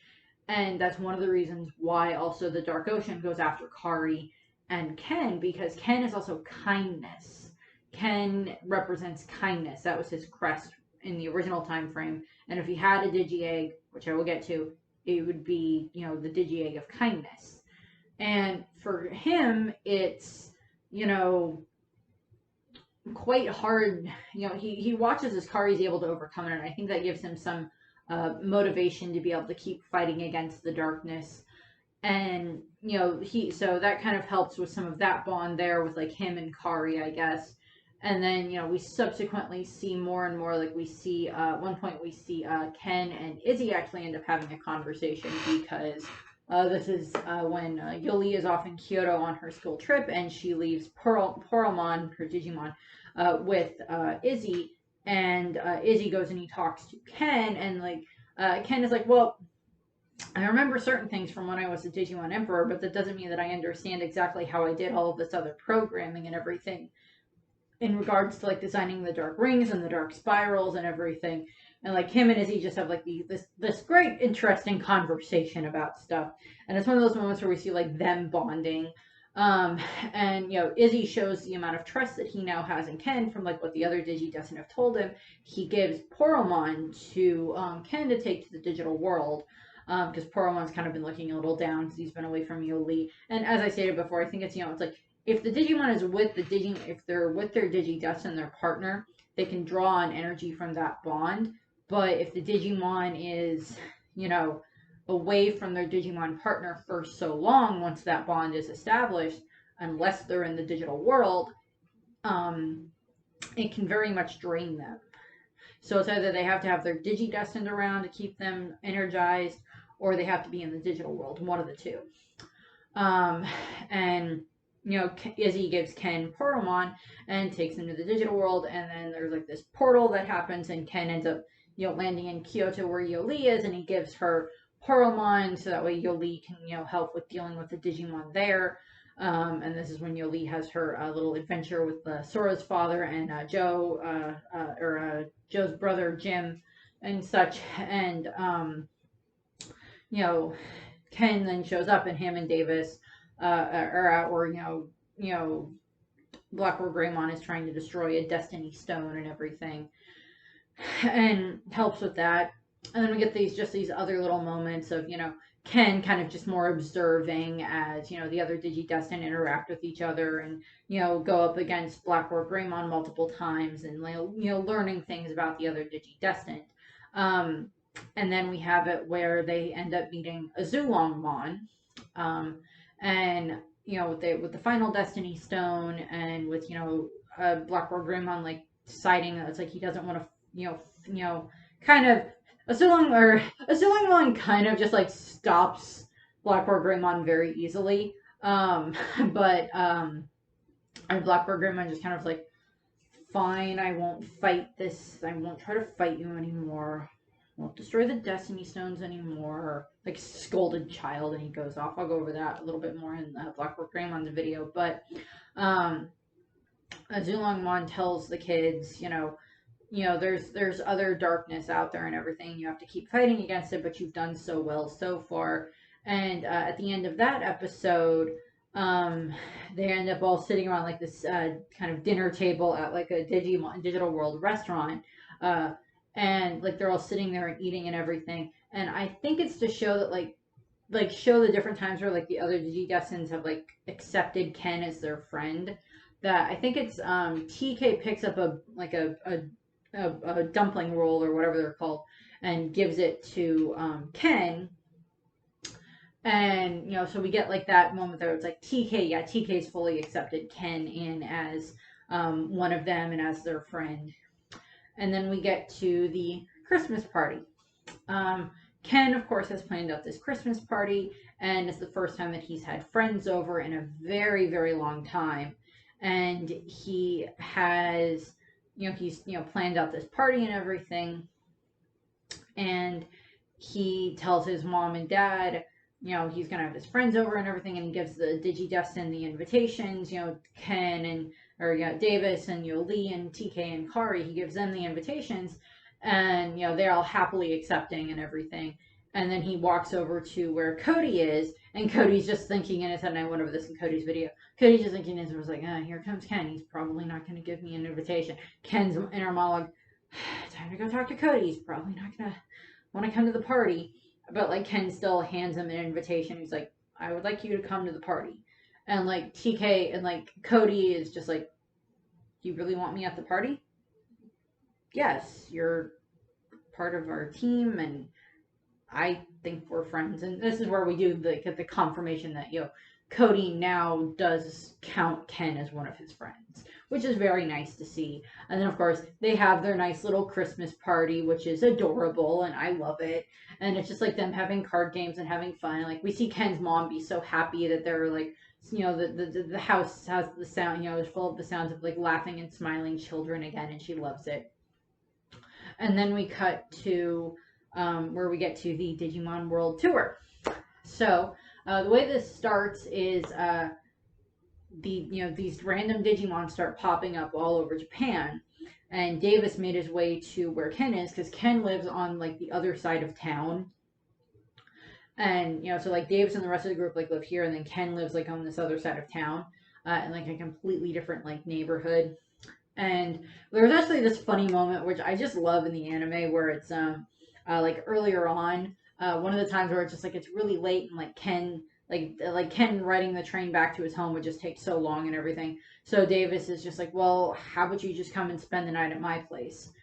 And that's one of the reasons why also the Dark Ocean goes after Kari and Ken, because Ken is also kindness. Ken represents kindness. That was his crest in the original time frame, and if he had a Digi-Egg, which I will get to, it would be the Digi-Egg of kindness. And for him it's quite hard. He watches as Kari's able to overcome it, and I think that gives him some motivation to be able to keep fighting against the darkness. And so that kind of helps with some of that bond there with like him and Kari, I guess. And then, we subsequently see more and more, like we see, at one point we see Ken and Izzy actually end up having a conversation because this is when Yoli is off in Kyoto on her school trip and she leaves Poromon, her Digimon, with Izzy. And Izzy goes and he talks to Ken, and like Ken is like, well, I remember certain things from when I was a Digimon Emperor, but that doesn't mean that I understand exactly how I did all of this other programming and everything in regards to like designing the dark rings and the dark spirals and everything. And like him and Izzy just have like this great interesting conversation about stuff. And it's one of those moments where we see like them bonding. And Izzy shows the amount of trust that he now has in Ken from like what the other Digi doesn't have told him. He gives Poromon to Ken to take to the digital world. Because Poromon's kind of been looking a little down because he's been away from Yoli. And as I stated before, I think it's it's like if the Digimon is with the if they're with their Digidust and their partner, they can draw on energy from that bond. But if the Digimon is, away from their Digimon partner for so long, once that bond is established, unless they're in the digital world, it can very much drain them. So it's either they have to have their Digidestined around to keep them energized, or they have to be in the digital world, one of the two. And Izzy gives Ken Poromon and takes him to the digital world, and then there's like this portal that happens, and Ken ends up landing in Kyoto where Yoli is, and he gives her Poromon so that way Yoli can help with dealing with the Digimon there. And this is when Yoli has her little adventure with Sora's father and Joe's brother Jim and such. And Ken then shows up, and him and Davis are out where, Blackboard Greymon is trying to destroy a Destiny Stone and everything, and helps with that. And then we get these other little moments of, Ken kind of just more observing as, the other Digidestined interact with each other and, go up against Blackboard Greymon multiple times and, learning things about the other Digidestined. And then we have it where they end up meeting a Zulongmon. And, with the final Destiny Stone and with, Blackboard Greymon, like, deciding that it's like he doesn't want to, kind of Azulongmon kind of just like stops Blackboard Greymon very easily. But Blackboard Greymon just kind of like, fine, I won't fight this. I won't try to fight you anymore. I won't destroy the Destiny Stones anymore. Like scolded child, and he goes off. I'll go over that a little bit more in Blackboard Greymon's video. But Azulongmon tells the kids, there's other darkness out there and everything. You have to keep fighting against it, but you've done so well so far. And at the end of that episode, they end up all sitting around like this kind of dinner table at like a Digital World restaurant. And like they're all sitting there and eating and everything. And I think it's to show that like show the different times where like the other Digidestins have like accepted Ken as their friend. That I think it's TK picks up a dumpling roll or whatever they're called and gives it to Ken. And, so we get like that moment there. It's like TK's fully accepted Ken in as one of them and as their friend. And then we get to the Christmas party. Ken, of course, has planned out this Christmas party, and it's the first time that he's had friends over in a very, very long time. And he has, he's, planned out this party and everything. And he tells his mom and dad, he's going to have his friends over and everything. And he gives the Digidestin the invitations, Ken and, Davis and, Lee and TK and Kari, he gives them the invitations. And, they're all happily accepting and everything. And then he walks over to where Cody is, and Cody's just thinking in his head, and I went over this in Cody's video, Cody's just thinking in his head, was like, here comes Ken, he's probably not going to give me an invitation. Ken's inner monologue, time to go talk to Cody, he's probably not going to want to come to the party. But, like, Ken still hands him an invitation, he's like, I would like you to come to the party. And, like, TK and, like, Cody is just like, do you really want me at the party? Yes, you're part of our team, and I think we're friends. And this is where we do the confirmation that, Cody now does count Ken as one of his friends, which is very nice to see. And then, of course, they have their nice little Christmas party, which is adorable, and I love it. And it's just like them having card games and having fun. Like, we see Ken's mom be so happy that they're like, the house has the sound, is full of the sounds of like laughing and smiling children again, and she loves it. And then we cut to where we get to the Digimon World Tour. So the way this starts is these random Digimon start popping up all over Japan, and Davis made his way to where Ken is because Ken lives on like the other side of town. And so like Davis and the rest of the group like live here, and then Ken lives like on this other side of town, in like a completely different like neighborhood. And there was actually this funny moment, which I just love in the anime, where it's like earlier on, one of the times where it's just like it's really late and like Ken Ken riding the train back to his home would just take so long and everything. So Davis is just like, well, how about you just come and spend the night at my place?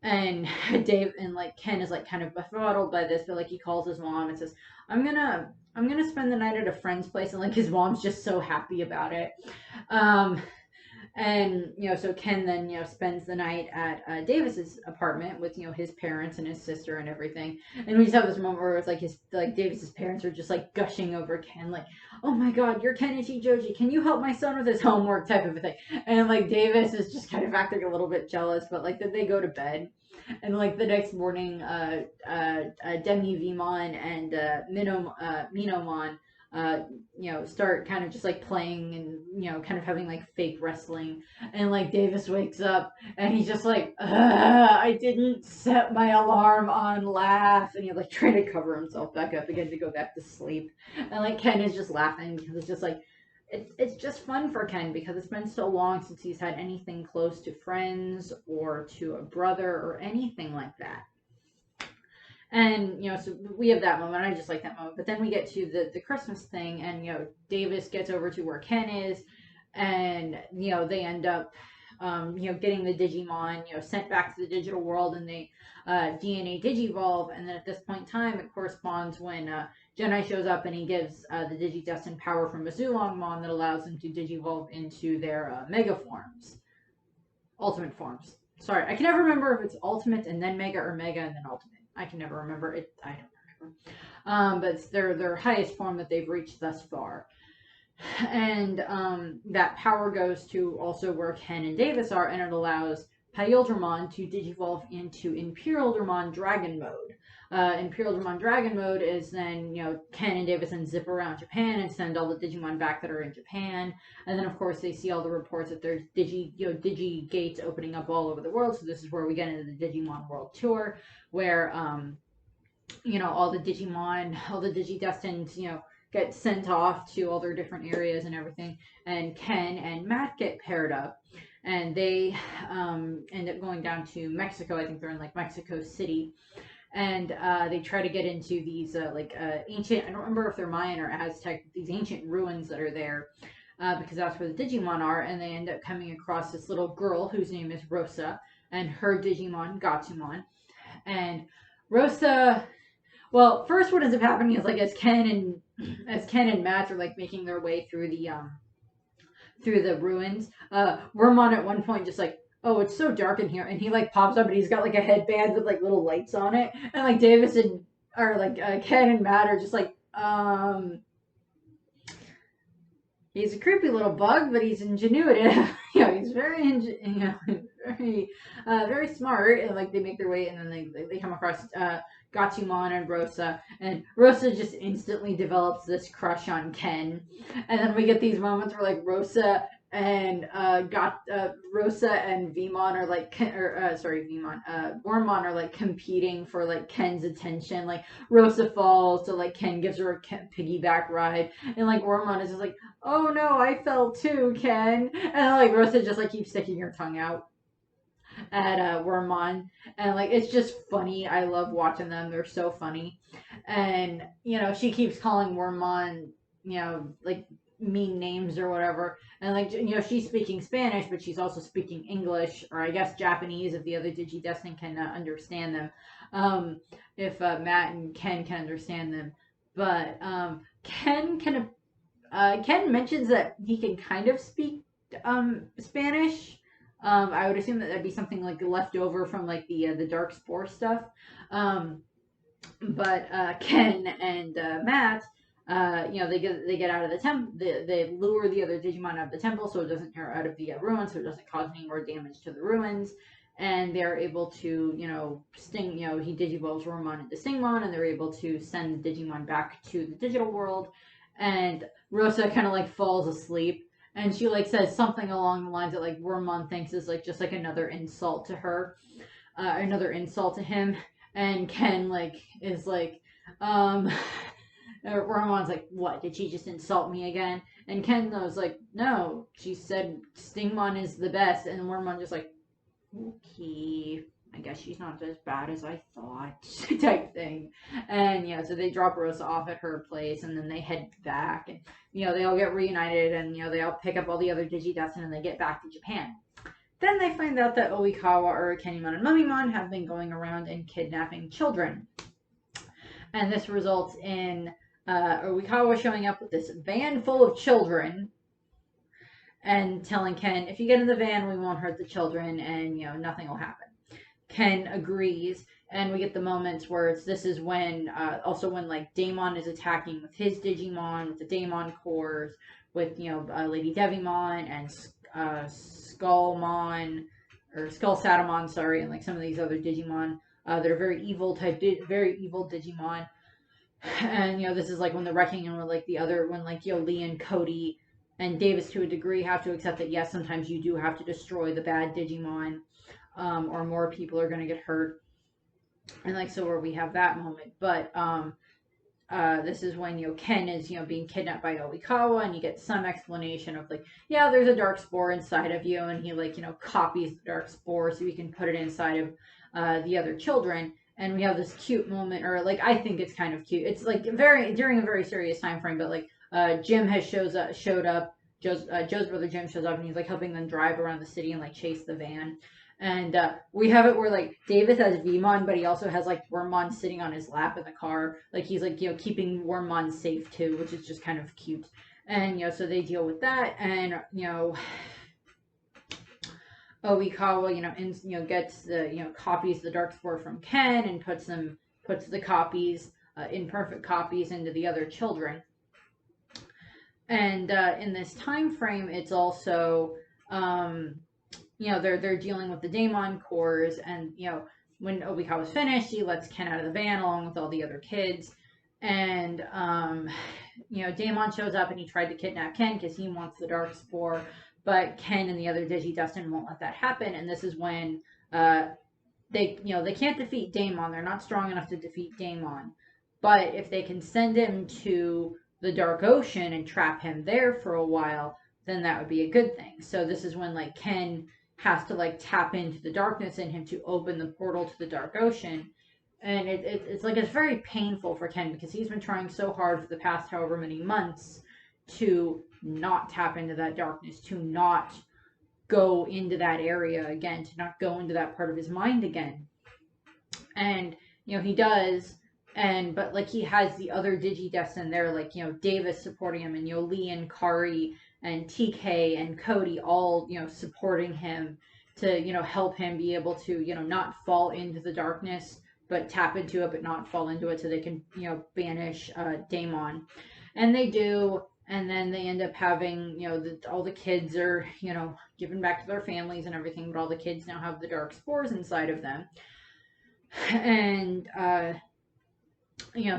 And Ken is like kind of befuddled by this, but like he calls his mom and says, I'm gonna spend the night at a friend's place, and like his mom's just so happy about it. And, so Ken then, spends the night at Davis's apartment with, his parents and his sister and everything. And we just have this moment where it's like Davis's parents are just like gushing over Ken, like, oh my God, you're Ken Ichijoji. Can you help my son with his homework type of a thing? And like Davis is just kind of acting a little bit jealous, but like then they go to bed. And like the next morning, Demi Vimon and Minomon start kind of just like playing and, kind of having like fake wrestling. And like Davis wakes up and he's just like, I didn't set my alarm on laugh. And he's like trying to cover himself back up again to go back to sleep. And like Ken is just laughing because it's just like, it's just fun for Ken because it's been so long since he's had anything close to friends or to a brother or anything like that. And, so we have that moment. I just like that moment. But then we get to the Christmas thing, and, Davis gets over to where Ken is, and, they end up, getting the Digimon, sent back to the digital world, and they DNA Digivolve. And then at this point in time, it corresponds when Jedi shows up and he gives the Digidestined power from Azulongmon that allows them to Digivolve into their Mega forms. Ultimate forms. Sorry, I can never remember if it's Ultimate and then Mega or Mega and then Ultimate. I can never remember it. I don't remember. But it's their highest form that they've reached thus far. And that power goes to also where Ken and Davis are, and it allows Pyldramon to digivolve into Imperialdramon Dragon Mode. Imperialdramon Dragon Mode is then, Ken and Davis and zip around Japan and send all the Digimon back that are in Japan. And then, of course, they see all the reports that there's Digi gates opening up all over the world. So this is where we get into the Digimon World Tour, where, all the Digimon, all the Digidestined, get sent off to all their different areas and everything. And Ken and Matt get paired up. And they end up going down to Mexico. I think they're in, like, Mexico City. And they try to get into these ancient, I don't remember if they're Mayan or Aztec, these ancient ruins that are there, because that's where the Digimon are. And they end up coming across this little girl whose name is Rosa, and her Digimon Gatsumon. And Rosa, well, first what ends up happening is, like, as Ken and Matt are like making their way through the ruins, Wormmon at one point just like, oh, it's so dark in here, and he like pops up and he's got like a headband with like little lights on it, and like Davis and Ken and Matt are just like, he's a creepy little bug, but he's ingenuitive. He's very very smart, and like they make their way, and then they come across Gatsumon and Rosa just instantly develops this crush on Ken, and then we get these moments where like Rosa and Rosa and Vmon are like, Wormmon are like competing for like Ken's attention. Like Rosa falls, so like Ken gives her a piggyback ride, and like Wormmon is just like, oh no, I fell too, Ken, and like Rosa just like keeps sticking her tongue out at Wormmon, and like it's just funny. I love watching them; they're so funny, and she keeps calling Wormmon, like mean names or whatever, and like she's speaking Spanish, but she's also speaking English, or I guess Japanese if the other Digidestined can understand them. If Matt and Ken can understand them, but Ken mentions that he can kind of speak Spanish. I would assume that that'd be something like left over from like the Dark Spore stuff. But Ken and Matt, they get out of the temple. They lure the other Digimon out of the temple, so it doesn't, or out of the ruins, so it doesn't cause any more damage to the ruins. And they're able to, sting. He digivolves Wormmon into Stingmon, and they're able to send the Digimon back to the digital world. And Rosa kind of like falls asleep. And she like says something along the lines that like Wormmon thinks is like just like another insult to her, another insult to him. And Ken like is like, Wormmon's like, what? Did she just insult me again? And Ken was like, no, she said Stingmon is the best. And Wormmon just like, okay, I guess she's not as bad as I thought, type thing. And so they drop Rosa off at her place, and then they head back, and they all get reunited, and they all pick up all the other Digidestined, and they get back to Japan. Then they find out that Oikawa, Urkenimon, and Mummymon have been going around and kidnapping children, and this results in Oikawa showing up with this van full of children and telling Ken, if you get in the van, we won't hurt the children, and nothing will happen. Ken agrees, and we get the moments where this is when also when like Daemon is attacking with his Digimon, with the Daemon cores, with Lady Devimon and Skullmon or Skullsatamon, sorry, and like some of these other Digimon that are very evil Digimon. And, this is like when the wrecking and like the other, when like, Lee and Cody and Davis to a degree have to accept that, yes, sometimes you do have to destroy the bad Digimon, or more people are going to get hurt. And like, so where we have that moment. But, this is when, Ken is, being kidnapped by Oikawa, and you get some explanation of like, yeah, there's a dark spore inside of you, and he like, copies the dark spore so he can put it inside of the other children. And we have this cute moment, or like, I think it's kind of cute. It's like during a very serious time frame, but like, Jim has showed up. Joe's brother Jim shows up, and he's like helping them drive around the city and like chase the van. And we have it where like Davis has Vmon, but he also has like Wormmon sitting on his lap in the car. Like he's like, keeping Wormmon safe too, which is just kind of cute. And so they deal with that, and Oikawa, gets the copies the dark spore from Ken and puts the copies, imperfect copies, into the other children. And in this time frame, it's also they're dealing with the Daemon cores, and when Oikawa's finished, he lets Ken out of the van along with all the other kids, and Daemon shows up and he tried to kidnap Ken because he wants the dark spore, but Ken and the other Digidestined won't let that happen, and this is when they can't defeat Daemon. They're not strong enough to defeat Daemon, but if they can send him to the Dark Ocean and trap him there for a while, then that would be a good thing. So this is when like Ken has to like tap into the darkness in him to open the portal to the Dark Ocean. And it's like, it's very painful for Ken because he's been trying so hard for the past however many months to not tap into that darkness, to not go into that area again, to not go into that part of his mind again. And he does, but like he has the other Digidestined there, like Davis supporting him, and Lee and Kari and TK and Cody all supporting him to help him be able to not fall into the darkness, but tap into it, but not fall into it, so they can banish Daemon. And they do, and then they end up having all the kids are given back to their families and everything, but all the kids now have the dark spores inside of them. And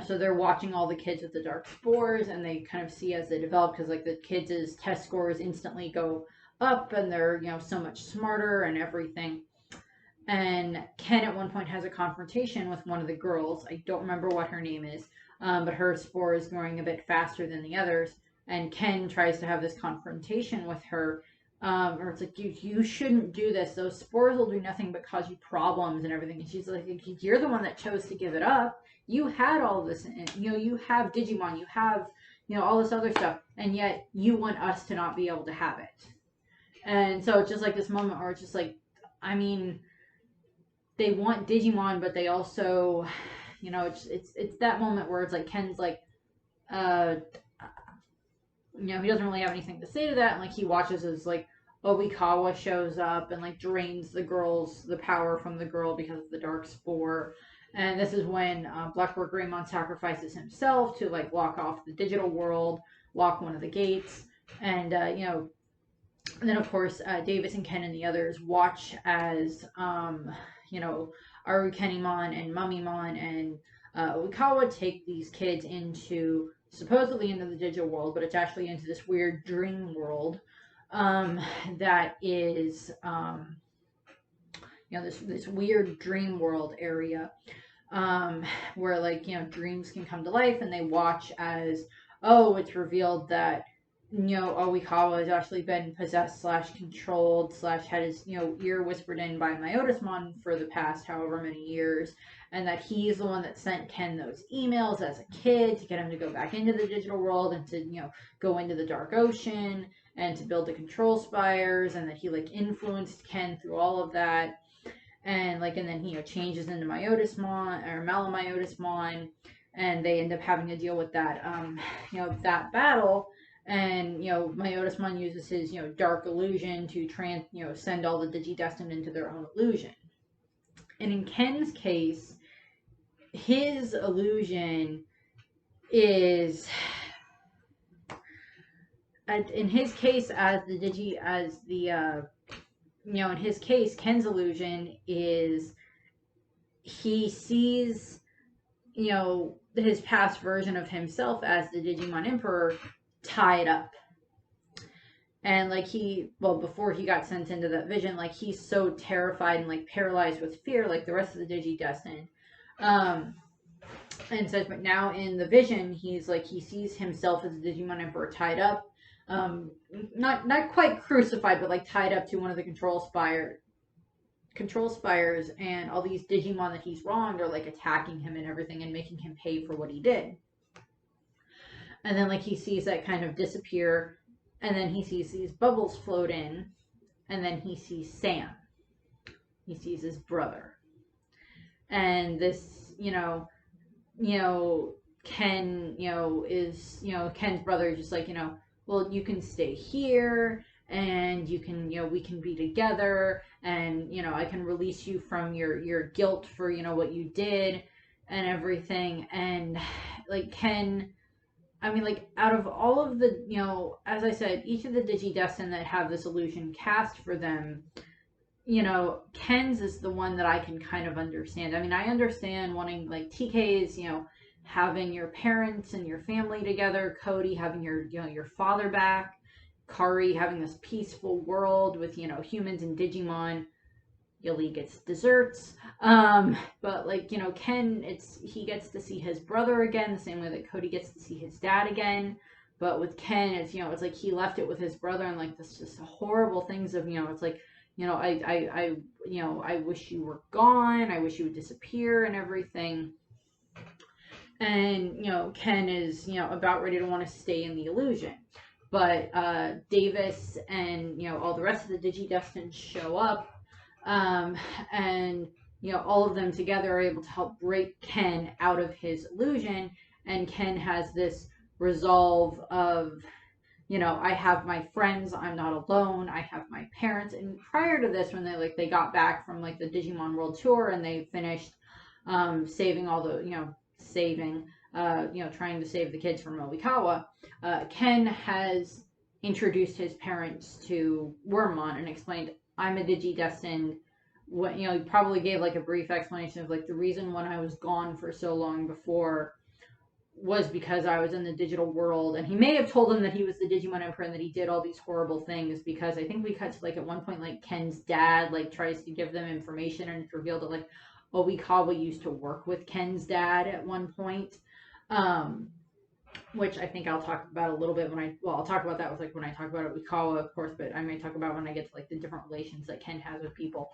so they're watching all the kids with the dark spores, and they kind of see as they develop, because like the kids' test scores instantly go up, and they're so much smarter and everything. And Ken at one point has a confrontation with one of the girls. I don't remember what her name is, but her spore is growing a bit faster than the others, and Ken tries to have this confrontation with her, or it's like, you shouldn't do this. Those spores will do nothing but cause you problems and everything. And she's like, you're the one that chose to give it up. You had all this, you have Digimon, you have, all this other stuff, and yet you want us to not be able to have it. And so it's just like this moment where it's just like, I mean, they want Digimon, but they also, it's that moment where it's like Ken's like, he doesn't really have anything to say to that, and like he watches as like Oikawa shows up and like drains the power from the girl because of the dark spore. And this is when Blackboard Greymon sacrifices himself to like lock off the digital world, lock one of the gates, and and then of course Davis and Ken and the others watch as Arukenimon and Mummymon and Oikawa take these kids supposedly into the digital world, but it's actually into this weird dream world that is this weird dream world area where like dreams can come to life, and they watch as it's revealed that Oikawa has actually been possessed / controlled / had his ear whispered in by Myotismon for the past however many years, and that he's the one that sent Ken those emails as a kid to get him to go back into the digital world and to go into the Dark Ocean and to build the control spires, and that he like influenced Ken through all of that, and then he changes into Myotismon or Malamyotismon, and they end up having to deal with that that battle. And Myotismon uses his dark illusion to send all the Digidestined into their own illusion. And in Ken's case, his illusion is, in his case, in his case, Ken's illusion is he sees you know, his past version of himself as the Digimon Emperor tied up. And like before he got sent into that vision, like he's so terrified and like paralyzed with fear, like the rest of the Digidestined. And says, but now in the vision, he's like, he sees himself as a Digimon Emperor tied up, not quite crucified, but like tied up to one of the control spires, and all these Digimon that he's wronged are like attacking him and everything and making him pay for what he did. And then like he sees that kind of disappear, and then he sees these bubbles float in, and then he sees Sam. He sees his brother. And this, Ken, is, Ken's brother is just like, well, you can stay here, and you can, we can be together, and, I can release you from your guilt for, what you did and everything. And like Ken, I mean, like, out of all of the, as I said, each of the Digidestined that have this illusion cast for them, Ken's is the one that I can kind of understand. I mean, I understand wanting, like, TK's, having your parents and your family together, Cody having your father back, Kari having this peaceful world with, humans and Digimon. Yuli gets desserts. But like, Ken, he gets to see his brother again, the same way that Cody gets to see his dad again. But with Ken, it's like he left it with his brother, and like this just horrible things of, it's like, I wish you were gone. I wish you would disappear and everything. And, Ken is, about ready to want to stay in the illusion. But Davis and, all the rest of the Digidestined show up. And, all of them together are able to help break Ken out of his illusion. And Ken has this resolve of, I have my friends, I'm not alone, I have my parents. And prior to this, when they got back from like the Digimon World Tour and they finished saving all the, trying to save the kids from Oikawa, Ken has introduced his parents to Wormmon and explained, I'm a Digidestined. What, he probably gave like a brief explanation of like the reason when I was gone for so long before was because I was in the digital world. And he may have told them that he was the Digimon Emperor and that he did all these horrible things, because I think we cut to like at one point like Ken's dad like tries to give them information, and it's revealed that like Oikawa used to work with Ken's dad at one point. Which I think I'll talk about a little bit I'll talk about that with like when I talk about Oikawa, of course, but I may talk about when I get to like the different relations that Ken has with people.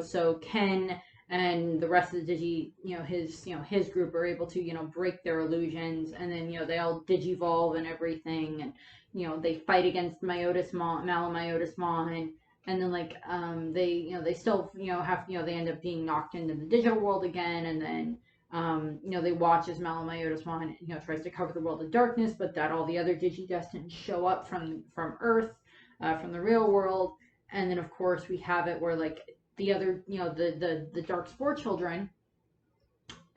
So Ken and the rest of the his group are able to, break their illusions, and then, they all digivolve and everything, and, they fight against Malamyotismon, and then like, they still, they end up being knocked into the digital world again, and then, they watch as Malamyotismon, tries to cover the world in darkness, but that all the other Digidestined show up from Earth, from the real world. And then, of course, we have it where, like, the other, the Dark Spore children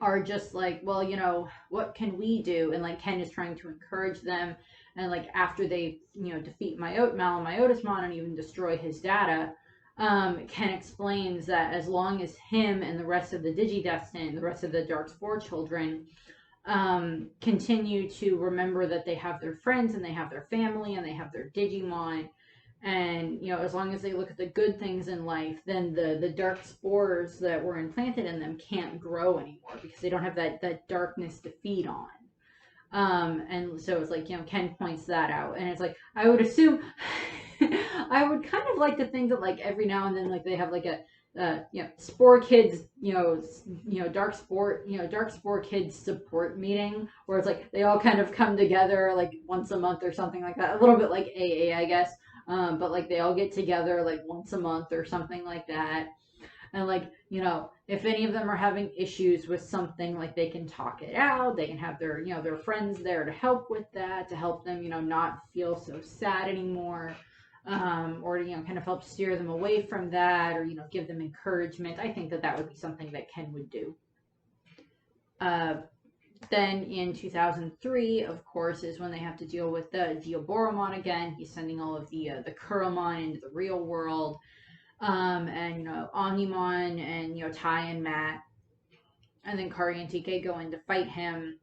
are just like, well, what can we do? And, like, Ken is trying to encourage them. And, like, after they, defeat Malamyotismon and even destroy his data, Ken explains that as long as him and the rest of the Digidestined, the rest of the Dark Spore children, continue to remember that they have their friends and they have their family and they have their Digimon, and, as long as they look at the good things in life, then the dark spores that were implanted in them can't grow anymore, because they don't have that darkness to feed on. And so it's like, Ken points that out, and it's like, I would assume, I would kind of like to think that like every now and then, like they have like a, Spore Kids, Dark Spore Kids support meeting, where it's like they all kind of come together like once a month or something like that, a little bit like AA, I guess. But like they all get together like once a month or something like that. And like, if any of them are having issues with something, like they can talk it out. They can have their, their friends there to help with that, to help them, not feel so sad anymore. Or, kind of help steer them away from that, or, give them encouragement. I think that would be something that Ken would do. Then in 2003, of course, is when they have to deal with the Wormmon again. He's sending all of the Kuromon into the real world. And, you know, Omnimon and, you know, Ty and Matt, and then Kari and TK go in to fight him.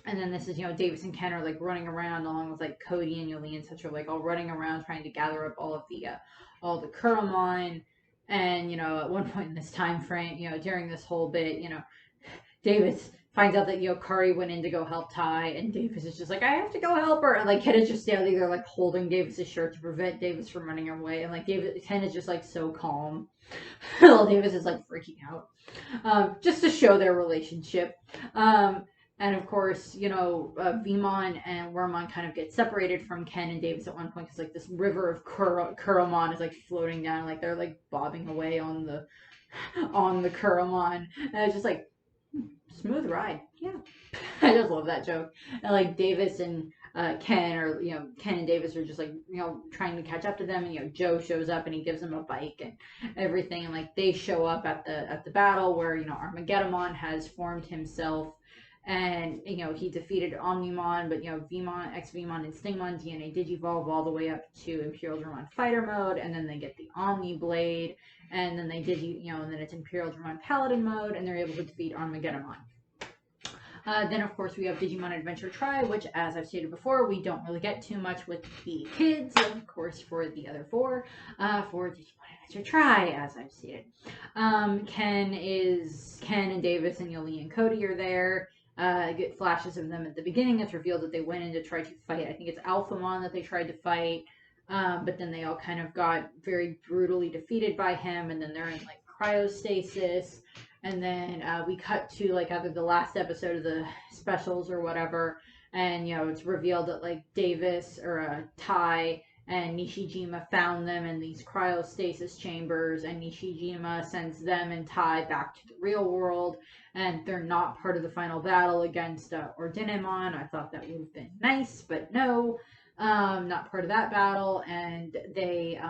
And then this is, you know, Davis and Ken are like running around along with like Cody and Yoli and such are like all running around trying to gather up all the Kuromon. And, you know, at one point in this time frame, you know, during this whole bit, you know, Davis finds out that, you know, Kari went in to go help Ty, and Davis is just like, I have to go help her. And like Ken is just standing there like holding Davis's shirt to prevent Davis from running away. And like Ken is just like so calm. While Davis is like freaking out. Just to show their relationship. And of course, you know, Veemon and Wormmon kind of get separated from Ken and Davis at one point because like this river of Kuromon is like floating down, like they're like bobbing away on the Kuromon, and it's just like smooth ride. Yeah, I just love that joke. And like Davis and Ken, or you know, Ken and Davis are just like, you know, trying to catch up to them, and you know, Joe shows up and he gives them a bike and everything, and like they show up at the battle where, you know, Armageddon has formed himself. And, you know, he defeated Omnimon, but, you know, Veemon, X-Veemon, and Stingmon DNA Digivolve all the way up to Imperial Dramon Fighter mode, and then they get the Omni Blade, and then they you know, and then it's Imperial Dramon Paladin mode, and they're able to defeat Armageddon. Then, of course, we have Digimon Adventure Tri, which, as I've stated before, we don't really get too much with the kids, of course, for the other four. For Digimon Adventure Tri, as I've stated. Ken and Davis and Yoli and Cody are there. Get flashes of them at the beginning. It's revealed that they went in to try to fight. I think it's Alphamon that they tried to fight, but then they all kind of got very brutally defeated by him, and then they're in like cryostasis. And then we cut to like either the last episode of the specials or whatever, and you know, it's revealed that like Davis or Tai and Nishijima found them in these cryostasis chambers, and Nishijima sends them and Tai back to the real world, and they're not part of the final battle against Ordinemon. I thought that would have been nice, but no, not part of that battle, and they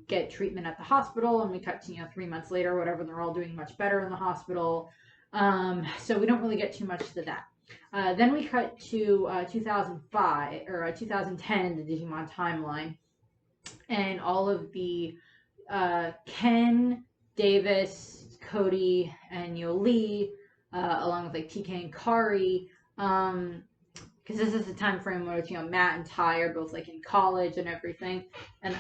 get treatment at the hospital, and we cut to, you know, 3 months later or whatever, they're all doing much better in the hospital. So we don't really get too much to that. Then we cut to 2005 or 2010 in the Digimon timeline, and all of the Ken, Davis, Cody, and Yoli, along with like TK and Kari, because this is the time frame where, you know, Matt and Ty are both like in college and everything, and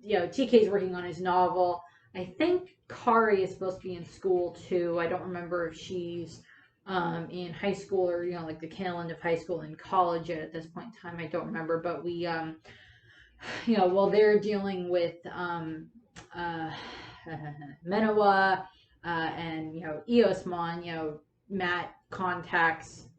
you know, TK's working on his novel. I think Kari is supposed to be in school too. I don't remember if she's in high school or, you know, like the tail end of high school and college yet at this point in time. I don't remember, but we you know, while they're dealing with Menoa and, you know, Eosmon, you know, Matt contacts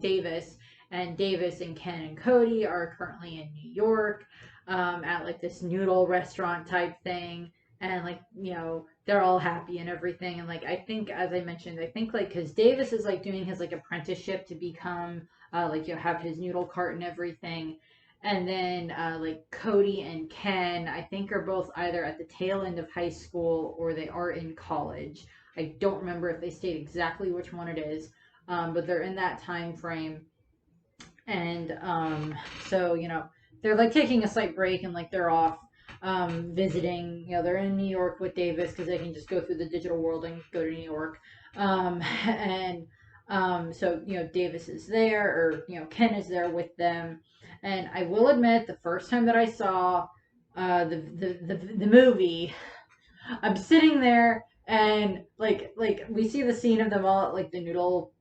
Davis, and Davis and Ken and Cody are currently in New York at like this noodle restaurant type thing, and like, you know, they're all happy and everything. And like, I think, as I mentioned, I think like because Davis is like doing his like apprenticeship to become like, you know, have his noodle cart and everything. And then like Cody and Ken, I think, are both either at the tail end of high school or they are in college. I don't remember if they state exactly which one it is, but they're in that time frame. And so, you know, they're like taking a slight break, and like they're off visiting. You know, they're in New York with Davis because they can just go through the digital world and go to New York. And so, you know, Davis is there, or, you know, Ken is there with them. And I will admit, the first time that I saw the movie, I'm sitting there, and like we see the scene of them all at like the noodle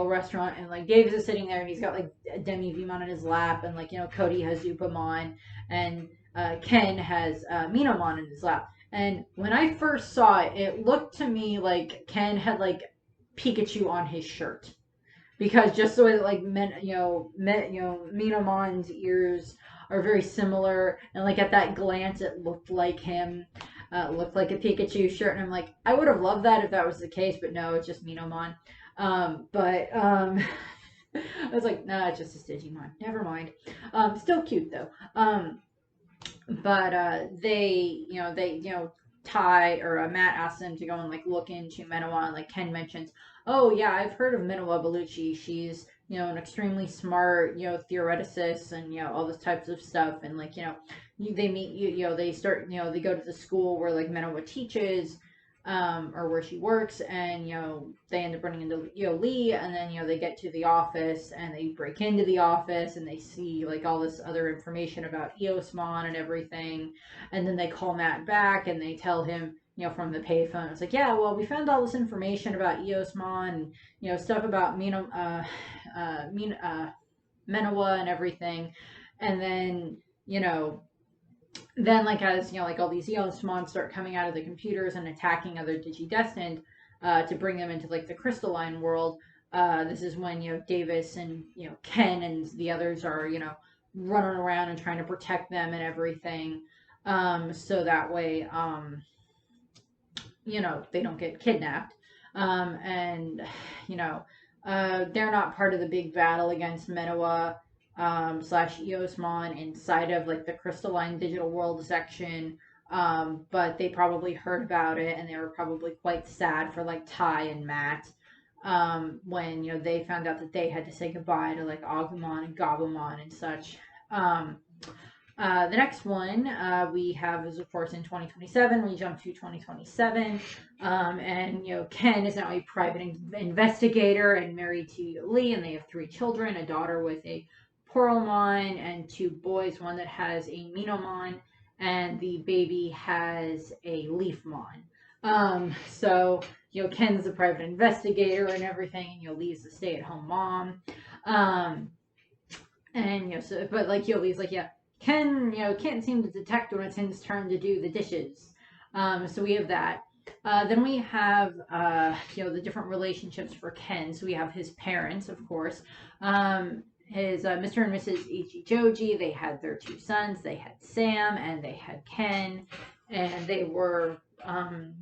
restaurant, and like Davis is sitting there, and he's got like Demi Veemon on his lap, and like, you know, Cody has Upamon, and Ken has Minomon in his lap. And when I first saw it, it looked to me like Ken had like Pikachu on his shirt, because just the way that like Minomon's ears are very similar, and like at that glance it looked like him, looked like a Pikachu shirt, and I'm like, I would have loved that if that was the case, but no, it's just Minomon. I was like, nah, it's just a Digimon, never mind. Still cute though. They Ty or Matt asked them to go and like look into Menoa, and like Ken mentions, oh yeah, I've heard of Menoa Bellucci. She's you know, an extremely smart, you know, theoreticist and, you know, all those types of stuff. And like, you know, they meet you know, they start, you know, they go to the school where like Menoa teaches, or where she works, and you know they end up running into, you know, Lee, and then you know they get to the office and they break into the office and they see like all this other information about Eosmon and everything, and then they call Matt back and they tell him, you know, from the payphone, it's like, yeah, well, we found all this information about Eosmon and, you know, stuff about Menoa and everything, and then, you know, then like as you know, like all these Eosmons start coming out of the computers and attacking other Digidestined, to bring them into like the crystalline world. This is when, you know, Davis and, you know, Ken and the others are, you know, running around and trying to protect them and everything, so that way, you know, they don't get kidnapped, and you know, they're not part of the big battle against Menoa, slash Eosmon inside of like the crystalline digital world section. But they probably heard about it and they were probably quite sad for like Ty and Matt, when, you know, they found out that they had to say goodbye to like Agumon and Gabumon and such. The next one, we have is of course in 2027. We jump to 2027, and you know Ken is now a private investigator and married to Lee, and they have 3 children: a daughter with a Poromon and 2 boys, one that has a Minomon, and the baby has a Leafmon. So you know Ken's a private investigator and everything, and you know Lee's a stay-at-home mom. And you know, so but like Lee's like, yeah, Ken, you know, can't seem to detect when it's his turn to do the dishes. So we have that. Then we have, you know, the different relationships for Ken. So we have his parents, of course. His Mr. and Mrs. Ichijoji. They had their 2 sons. They had Sam and they had Ken, and they were,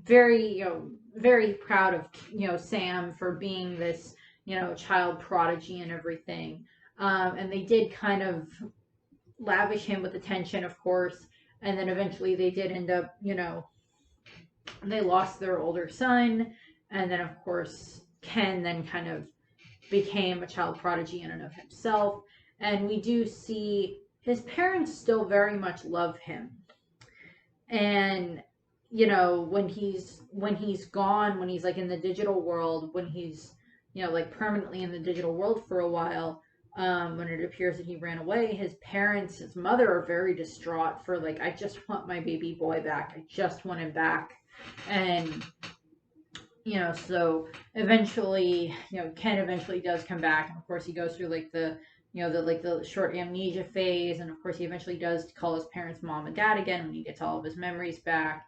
very, you know, very proud of, you know, Sam for being this, you know, child prodigy and everything. And they did kind of lavish him with attention, of course, and then eventually they did end up, you know, they lost their older son, and then of course Ken then kind of became a child prodigy in and of himself, and we do see his parents still very much love him, and you know when he's gone, when he's like in the digital world, when he's, you know, like permanently in the digital world for a while, when it appears that he ran away, his parents, his mother, are very distraught for like, I just want my baby boy back. I just want him back. And, you know, so eventually, you know, Ken eventually does come back. And of course he goes through like the, you know, the short amnesia phase. And of course he eventually does call his parents mom and dad again when he gets all of his memories back.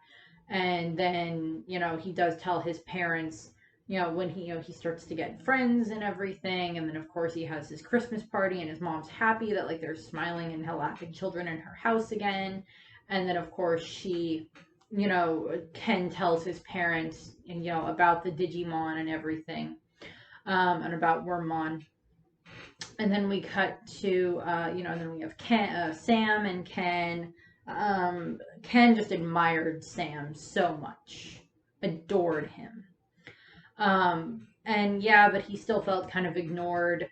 And then, you know, he does tell his parents, you know, when he, you know, he starts to get friends and everything, and then of course he has his Christmas party, and his mom's happy that like there's smiling and laughing children in her house again, and then of course she, you know, Ken tells his parents, and you know, about the Digimon and everything, and about Wormmon, and then we cut to, you know, then we have Sam and Ken. Ken just admired Sam so much, adored him. And yeah, but he still felt kind of ignored,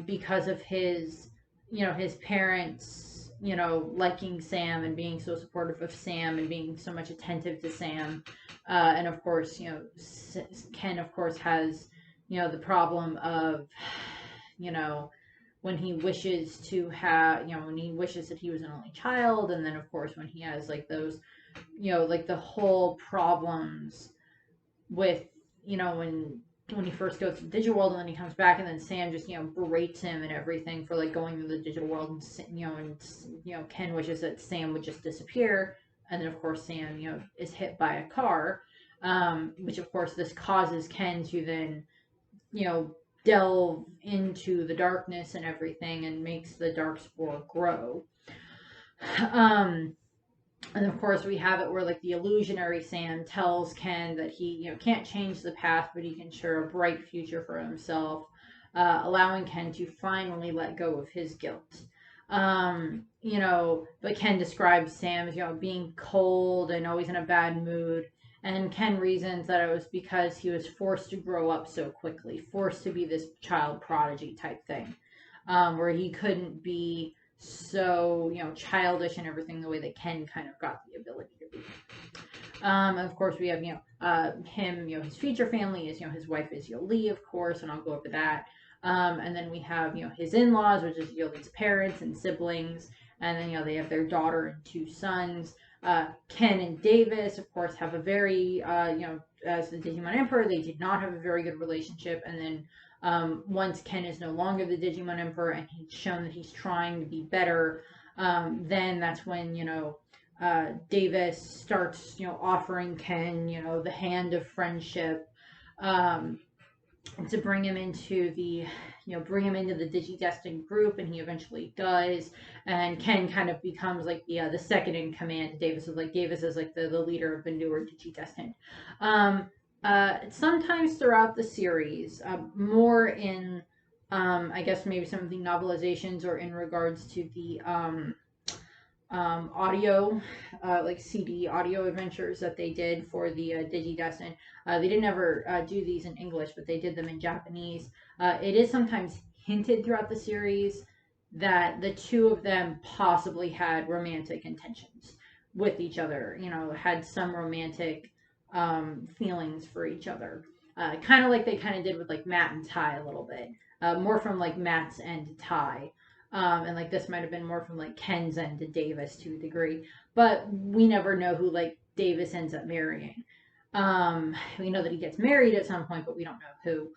because of his, you know, his parents, you know, liking Sam and being so supportive of Sam and being so much attentive to Sam. And of course, you know, Ken, of course, has, you know, the problem of, you know, when he wishes to have, you know, when he wishes that he was an only child, and then of course when he has like those, you know, like the whole problems with, you know, when he first goes to the digital world, and then he comes back, and then Sam just, you know, berates him and everything for like going to the digital world, and you know, and you know, Ken wishes that Sam would just disappear, and then of course Sam, you know, is hit by a car, which of course this causes Ken to then, you know, delve into the darkness and everything, and makes the dark spore grow. And of course we have it where like the illusionary Sam tells Ken that he, you know, can't change the past, but he can ensure a bright future for himself, allowing Ken to finally let go of his guilt. You know, but Ken describes Sam as, you know, being cold and always in a bad mood, And Ken reasons that it was because he was forced to grow up so quickly, forced to be this child prodigy type thing, where he couldn't be so, childish and everything the way that Ken kind of got the ability to be. Of course, we have, him, his future family is, his wife is Yoli, of course, and I'll go over that. And then we have, his in-laws, which is Yoli's parents and siblings. And then, they have their daughter and 2 sons. Ken and Davis, of course, have a very, as the Digimon Emperor, they did not have a very good relationship. And then once Ken is no longer the Digimon Emperor and he's shown that he's trying to be better, then that's when, Davis starts, offering Ken, the hand of friendship, to bring him into the, Digidestined group, and he eventually does. And Ken kind of becomes like the second in command. Davis is like the leader of the newer Digidestined. Sometimes throughout the series, more in, I guess maybe some of the novelizations or in regards to the audio, like CD audio adventures that they did for the Digidestined. They didn't ever do these in English, but they did them in Japanese. It is sometimes hinted throughout the series that the 2 of them possibly had romantic intentions with each other, had some romantic feelings for each other. Kind of like they kind of did with like Matt and Ty a little bit. More from like Matt's end to Ty. And like this might have been more from like Ken's end to Davis to a degree, but we never know who like Davis ends up marrying. We know that he gets married at some point, but we don't know who.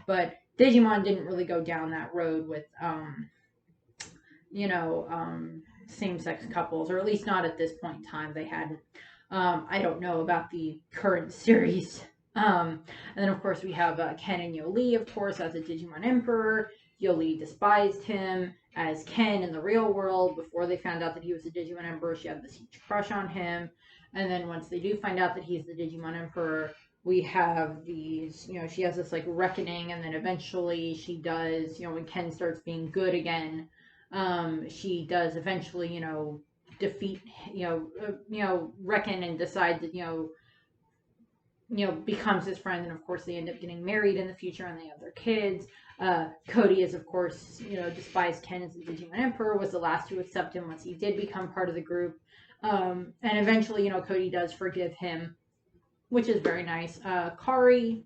But Digimon didn't really go down that road with same-sex couples, or at least not at this point in time. They hadn't. I don't know about the current series. And then of course we have Ken and Yoli, of course, as a Digimon Emperor. Yoli despised him as Ken in the real world. Before they found out that he was the Digimon Emperor, she had this huge crush on him. And then once they do find out that he's the Digimon Emperor, we have these, she has this like reckoning, and then eventually she does, when Ken starts being good again, she does eventually, defeat, reckon and decide that, becomes his friend, and of course they end up getting married in the future, and they have their kids. Cody is, of course, despised Ken as the Digimon Emperor, was the last to accept him once he did become part of the group. And eventually, Cody does forgive him, which is very nice. Kari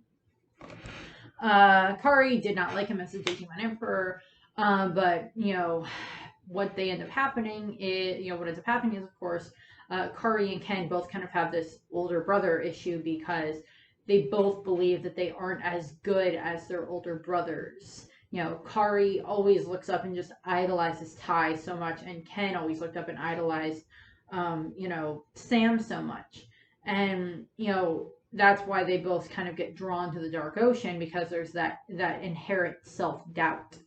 did not like him as the Digimon Emperor, but, what ends up happening is, of course, Kari and Ken both kind of have this older brother issue because they both believe that they aren't as good as their older brothers. Kari always looks up and just idolizes Ty so much, and Ken always looked up and idolized, Sam so much. And, that's why they both kind of get drawn to the Dark Ocean, because there's that inherent self-doubt.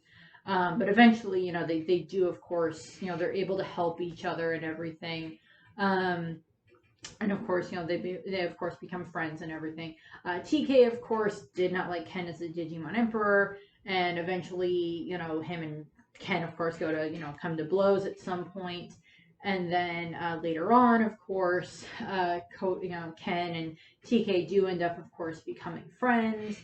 But eventually, they do, of course, they're able to help each other and everything. And of course, they of course become friends and everything. TK, of course, did not like Ken as the Digimon Emperor, and eventually, him and Ken, of course, go to, come to blows at some point. And then later on, of course, Ken and TK do end up, of course, becoming friends.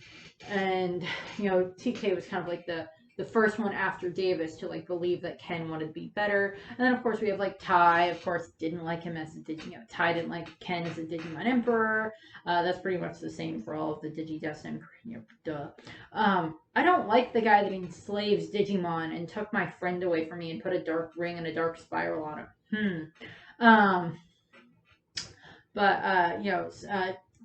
And, TK was kind of like the first one after Davis to like believe that Ken wanted to be better. And then of course we have like Ty, of course, didn't like him as a Digimon. Ty didn't like Ken as a Digimon Emperor. That's pretty much the same for all of the Digidestined. Duh. I don't like the guy that enslaves Digimon and took my friend away from me and put a dark ring and a dark spiral on him.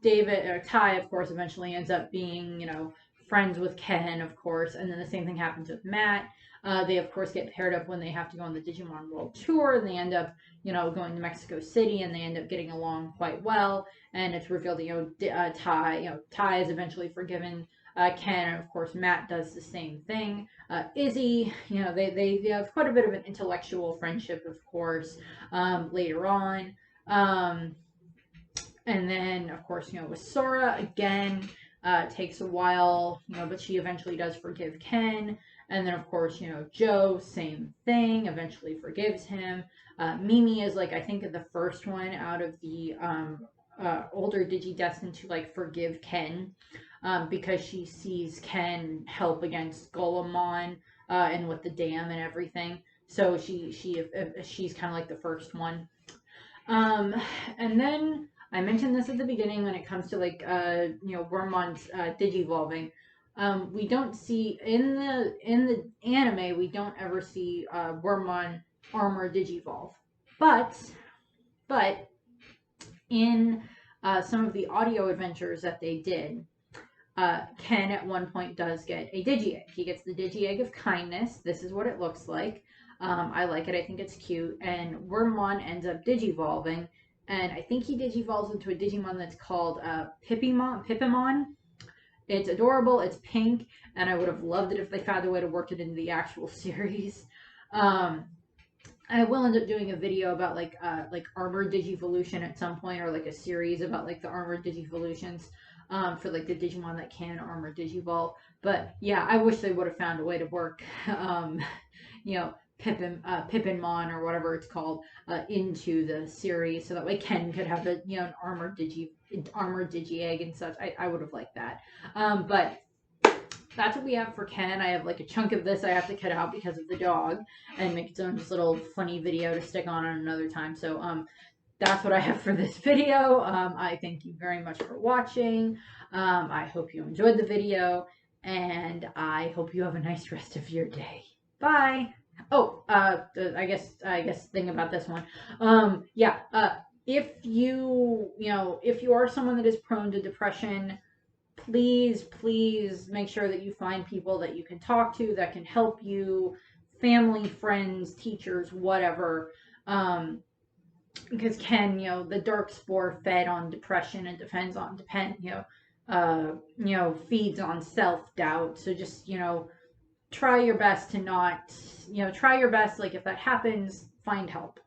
David or Ty, of course, eventually ends up being, friends with Ken, of course, and then the same thing happens with Matt. They, of course, get paired up when they have to go on the Digimon World Tour, and they end up, going to Mexico City, and they end up getting along quite well, and it's revealed that, Ty is eventually forgiven Ken, and of course, Matt does the same thing. Izzy, they have quite a bit of an intellectual friendship, of course, later on. And then, of course, with Sora, again, takes a while, but she eventually does forgive Ken. And then, of course, Joe, same thing, eventually forgives him. Mimi is, like, I think the first one out of the older Digidestined to like forgive Ken, because she sees Ken help against Golemon, and with the dam and everything. So she's kind of like the first one. Um, and then I mentioned this at the beginning when it comes to like Wormmon's digivolving. We don't see in the anime, we don't ever see Wormmon armor digivolve, but but in some of the audio adventures that they did, Ken at one point does get a Digi-Egg. He gets the Digi-Egg of Kindness. This is what it looks like. I like it. I think it's cute. And Wormmon ends up digivolving. And I think he digivolves into a Digimon that's called Pipimon. It's adorable. It's pink. And I would have loved it if they found a way to work it into the actual series. I will end up doing a video about like armored Digivolution at some point, or like a series about like the armored Digivolutions, for like the Digimon that can armor Digivolve. But yeah, I wish they would have found a way to work, Pippinmon or whatever it's called, into the series, so that way Ken could have an armored Digi-Egg and such. I would have liked that. But that's what we have for Ken. I have like a chunk of this I have to cut out because of the dog and make its own just little funny video to stick on another time. So that's what I have for this video. I thank you very much for watching. I hope you enjoyed the video, and I hope you have a nice rest of your day. Bye. Oh, I guess thing about this one. If you are someone that is prone to depression, please make sure that you find people that you can talk to, that can help you, family, friends, teachers, whatever. Because Ken, the dark spore fed on depression and feeds on self-doubt. So just, try your best to not, like if that happens, find help.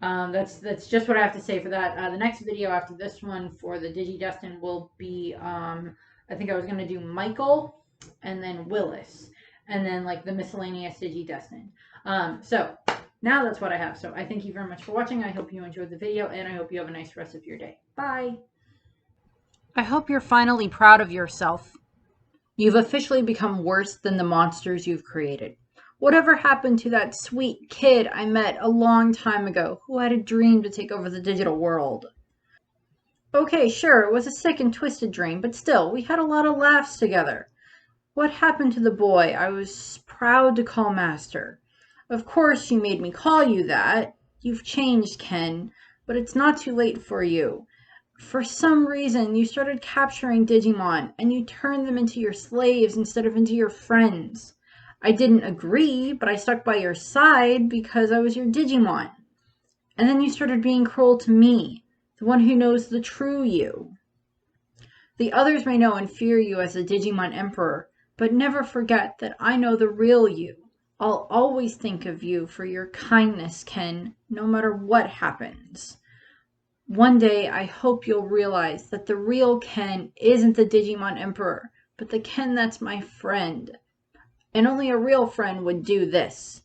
That's just what I have to say for that. The next video after this one for the Digidestined will be, I think I was going to do Michael, and then Willis, and then like the miscellaneous Digidestined. So now that's what I have. So I thank you very much for watching. I hope you enjoyed the video, and I hope you have a nice rest of your day. Bye. I hope you're finally proud of yourself. You've officially become worse than the monsters you've created. Whatever happened to that sweet kid I met a long time ago who had a dream to take over the digital world? Okay, sure, it was a sick and twisted dream, but still, we had a lot of laughs together. What happened to the boy I was proud to call Master? Of course you made me call you that. You've changed, Ken, but it's not too late for you. For some reason, you started capturing Digimon, and you turned them into your slaves instead of into your friends. I didn't agree, but I stuck by your side because I was your Digimon. And then you started being cruel to me, the one who knows the true you. The others may know and fear you as the Digimon Emperor, but never forget that I know the real you. I'll always think of you for your kindness, Ken, no matter what happens. One day, I hope you'll realize that the real Ken isn't the Digimon Emperor, but the Ken that's my friend. And only a real friend would do this.